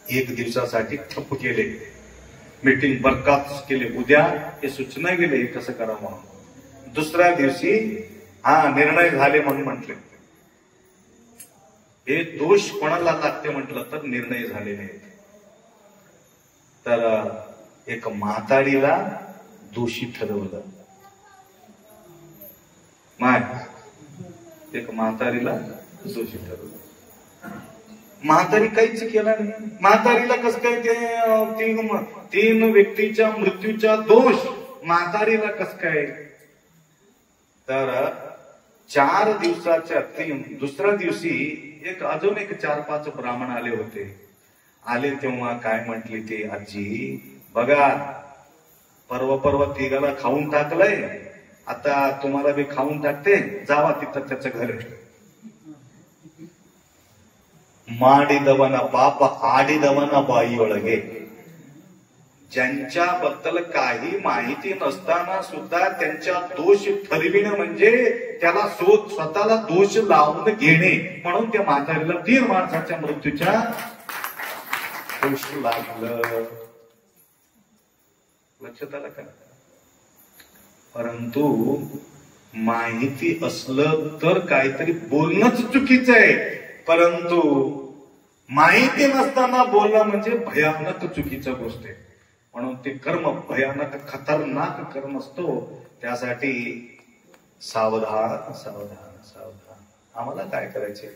1 दिवसासाठी ठप्प केले. मीटिंग बरखास्त केले. उद्या हे सूचना गेले हे कसं करा म्हणून. दुसऱ्या दिवशी निर्णय झाले म्हणून म्हटले. हे दोष कोणाला लागते म्हटलं तर निर्णय झालेले. तर एक म्हातारीला दोषी ठरवलं. एक म्हातारीला दोषी ठरवलं. म्हातारी काहीच केला नाही. म्हातारीला कसं काय ते 3 व्यक्तीच्या मृत्यूचा दोष म्हातारीला कसं काय? तर 4 दिवसाच्या दुसऱ्या दिवशी अजून एक 4-5 ब्राह्मण आले होते. आले तेव्हा काय म्हटले ते, आजी बघा परवा 3घाला खाऊन टाकलंय, आता तुम्हाला बी खाऊन टाकते, जावा तिथं त्याचं घर. ಮಾಡಿದವನ ಪಾಪ ಆಡಿದವನ ಬಾಯಿಯೊಳಗೆ. ज्यांच्याबद्दल काही माहिती नसताना सुद्धा त्यांच्या दोष ठरविणं म्हणजे त्याला स्वतःला दोष लावून घेणे. म्हणून त्या म्हातारीला 3 माणसाच्या मृत्यूच्या दोष लागलं. लक्षात आलं का? परंतु माहिती असलं तर काहीतरी बोलणंच चुकीचं आहे. परंतु माहिती नसताना बोलणं म्हणजे भयानक चुकीचं गोष्ट आहे. म्हणून ते कर्म भयानक खतरनाक कर्म असतो. त्यासाठी सावधान सावधान सावधान. आम्हाला काय करायचे?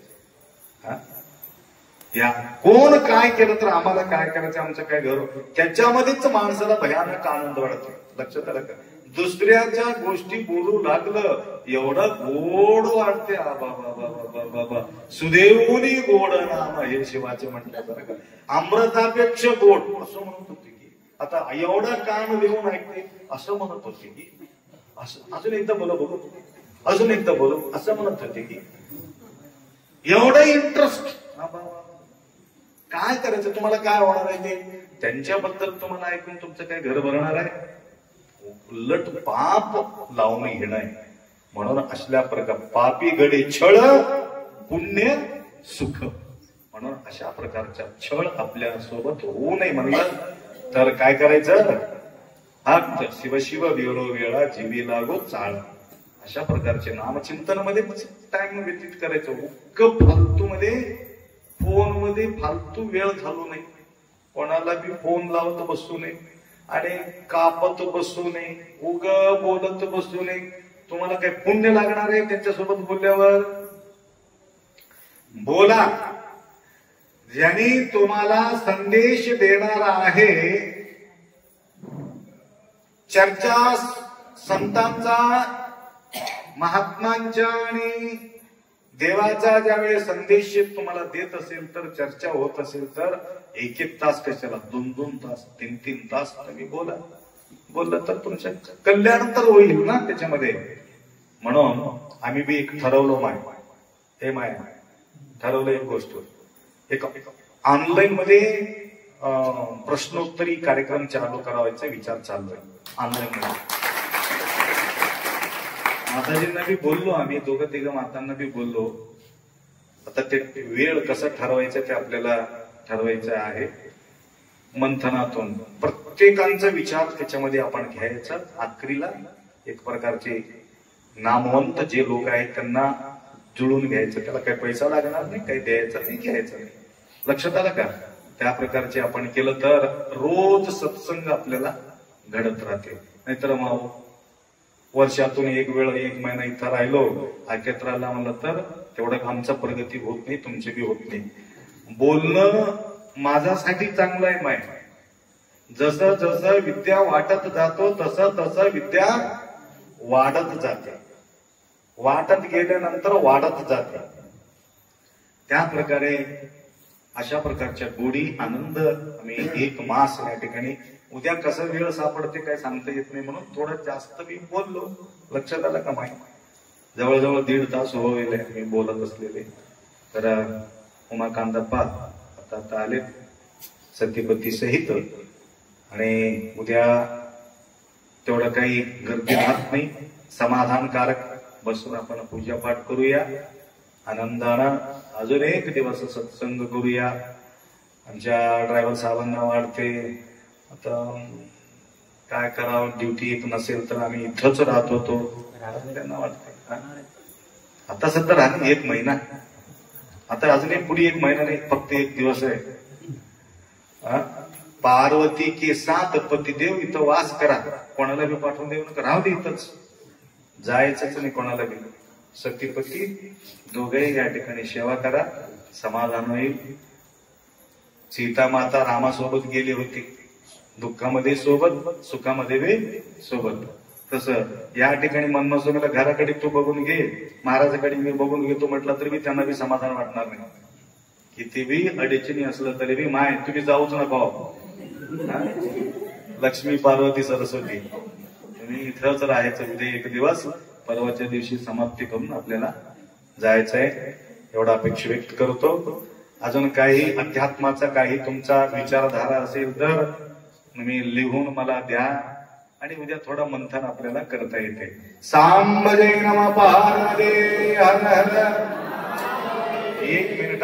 या कोण काय केलं तर आम्हाला काय करायचं? आमचं काय घर? त्याच्यामध्येच माणसाला भयानक आनंद वाटतो. लक्षात आलं का? दुसऱ्याच्या गोष्टी बोलू लागलं एवढं गोड वाटते. बाबा सुदेवनी गोड नाम हे शिवाचे म्हटल्यासारखं. अमृतापेक्षा गोड असं म्हणत होते की आता एवढा कान देऊन ऐकते असं म्हणत होते की असं. अजून एकदा बोलू अजून एकदा बोलू असं म्हणत होते की एवढं इंटरेस्ट. काय करायचं? तुम्हाला काय होणार आहे ते? त्यांच्याबद्दल तुम्हाला ऐकून तुमचं काय घर भरणार आहे? उलट पाप लावून घेणं आहे. म्हणून असल्या प्रकार पापी गडे छळ पुण्य सुख. म्हणून अशा प्रकारच्या छळ आपल्या सोबत होऊ नये म्हणलं तर काय करायचं? हात शिव शिव वेळो वेळा जीवी लागो चाळ. अशा प्रकारचे नामचिंतन मध्ये टाइम व्यतीत करायचं. उक्क फालतू मध्ये फोन मध्ये फालतू वेळ घालू नये. कोणाला बी फोन लावत बसू नये आणि कापत बसू नये. उग बोलत बसू नये. तुम्हाला काय पुण्य लागणार आहे त्यांच्यासोबत बोलल्यावर? बोला. ज्यांनी तुम्हाला संदेश देणार आहे. चर्चा संतांचा महात्मांच्या आणि देवाचा ज्यावेळेस संदेश तुम्हाला देत असेल तर चर्चा होत असेल तर 1-1 तास कशाला 2-2 तास 3-3 तास तुम्ही बोललं तर तुमचं कल्याण तर होईल ना त्याच्यामध्ये. म्हणून आम्ही बी एक ठरवलं माय ठरवलं एक गोष्ट. एक ऑनलाईन मध्ये प्रश्नोत्तरी कार्यक्रम चालू करावायचा विचार चाललोय ऑनलाईन मध्ये. माताजींना बी बोललो आम्ही 2-3 मातांना बी बोललो. आता ते वेळ कसं ठरवायचं ते आपल्याला ठरवायचं आहे. मंथनातून प्रत्येकांचा विचार त्याच्यामध्ये आपण घ्यायचा. आखरीला एक प्रकारचे नामवंत जे लोक आहेत त्यांना जुळून घ्यायचं. त्याला काही पैसा लागणार नाही, काही द्यायचं नाही, घ्यायचं नाही. लक्षात आलं का? त्या प्रकारचे आपण केलं तर रोज सत्संग आपल्याला घडत राहते. नाहीतर मग वर्षातून एक वेळ 1 महिना इथं राहिलो ऐकत राहिला म्हणलं तर तेवढं आमचा प्रगती होत नाही, तुमची बी होत नाही. बोलणं माझ्यासाठी चांगलं आहे माय. जसं जसं विद्या वाटत जातो तसं तसं विद्या वाढत जाते. वाटत गेल्यानंतर वाढत जाते. त्या प्रकारे अशा प्रकारच्या गोडी आनंद आम्ही 1 मास या ठिकाणी. उद्या कसं वेळ सापडते काय सांगता येत नाही म्हणून थोडं जास्त मी बोललो. लक्षात आलं का माय? जवळजवळ 1.5 तास होईल मी बोलत असलेले. तर उमाकांतप्पा आता आले सतीपती सहित आणि उद्या तेवढं काही गर्दी राहत नाही. समाधानकारक बसून आपण पूजापाठ करूया. आनंदानं अजून 1 दिवस सत्संग करूया. आमच्या ड्रायव्हर साहेबांना वाटते आता काय करावं, ड्युटी एक नसेल तर आम्ही इथंच राहत होतो. त्यांना वाटते आता सध्या राहते 1 महिना. आता अजून एक पुढे 1 महिना नाही, फक्त 1 दिवस आहे. पार्वती के साथ पतिदेव इथं वास करा. कोणाला बी पाठवून देऊ नका, राहू दे इथंच, जायचंच नाही कोणाला बी. सतीपती दोघेही या ठिकाणी सेवा करा, समाधान होईल. सीता माता रामासोबत गेली होती, दुःखामध्ये सोबत, सुखामध्ये बी सोबत. तसं या ठिकाणी मनमसोबत घराकडे तू बघून घे, महाराजाकडे मी बघून घेतो म्हटलं तरी बी त्यांना बी समाधान वाटणार नाही. किती बी अडचणी असलं तरी बी माय तुम्ही जाऊच नका. लक्ष्मी पार्वती सरस्वती तुम्ही इथंच राहायचं. उद्या 1 दिवस, परवाच्या दिवशी समाप्ती करून आपल्याला जायचंय. एवढा अपेक्षा व्यक्त करतो. अजून काही अध्यात्माचा काही तुमचा विचारधारा असेल तर तुम्ही लिहून मला द्या आणि उद्या थोडं मंथन आपल्याला करता येते. सांब जय नम पार्वती हर हर. 1 मिनिट.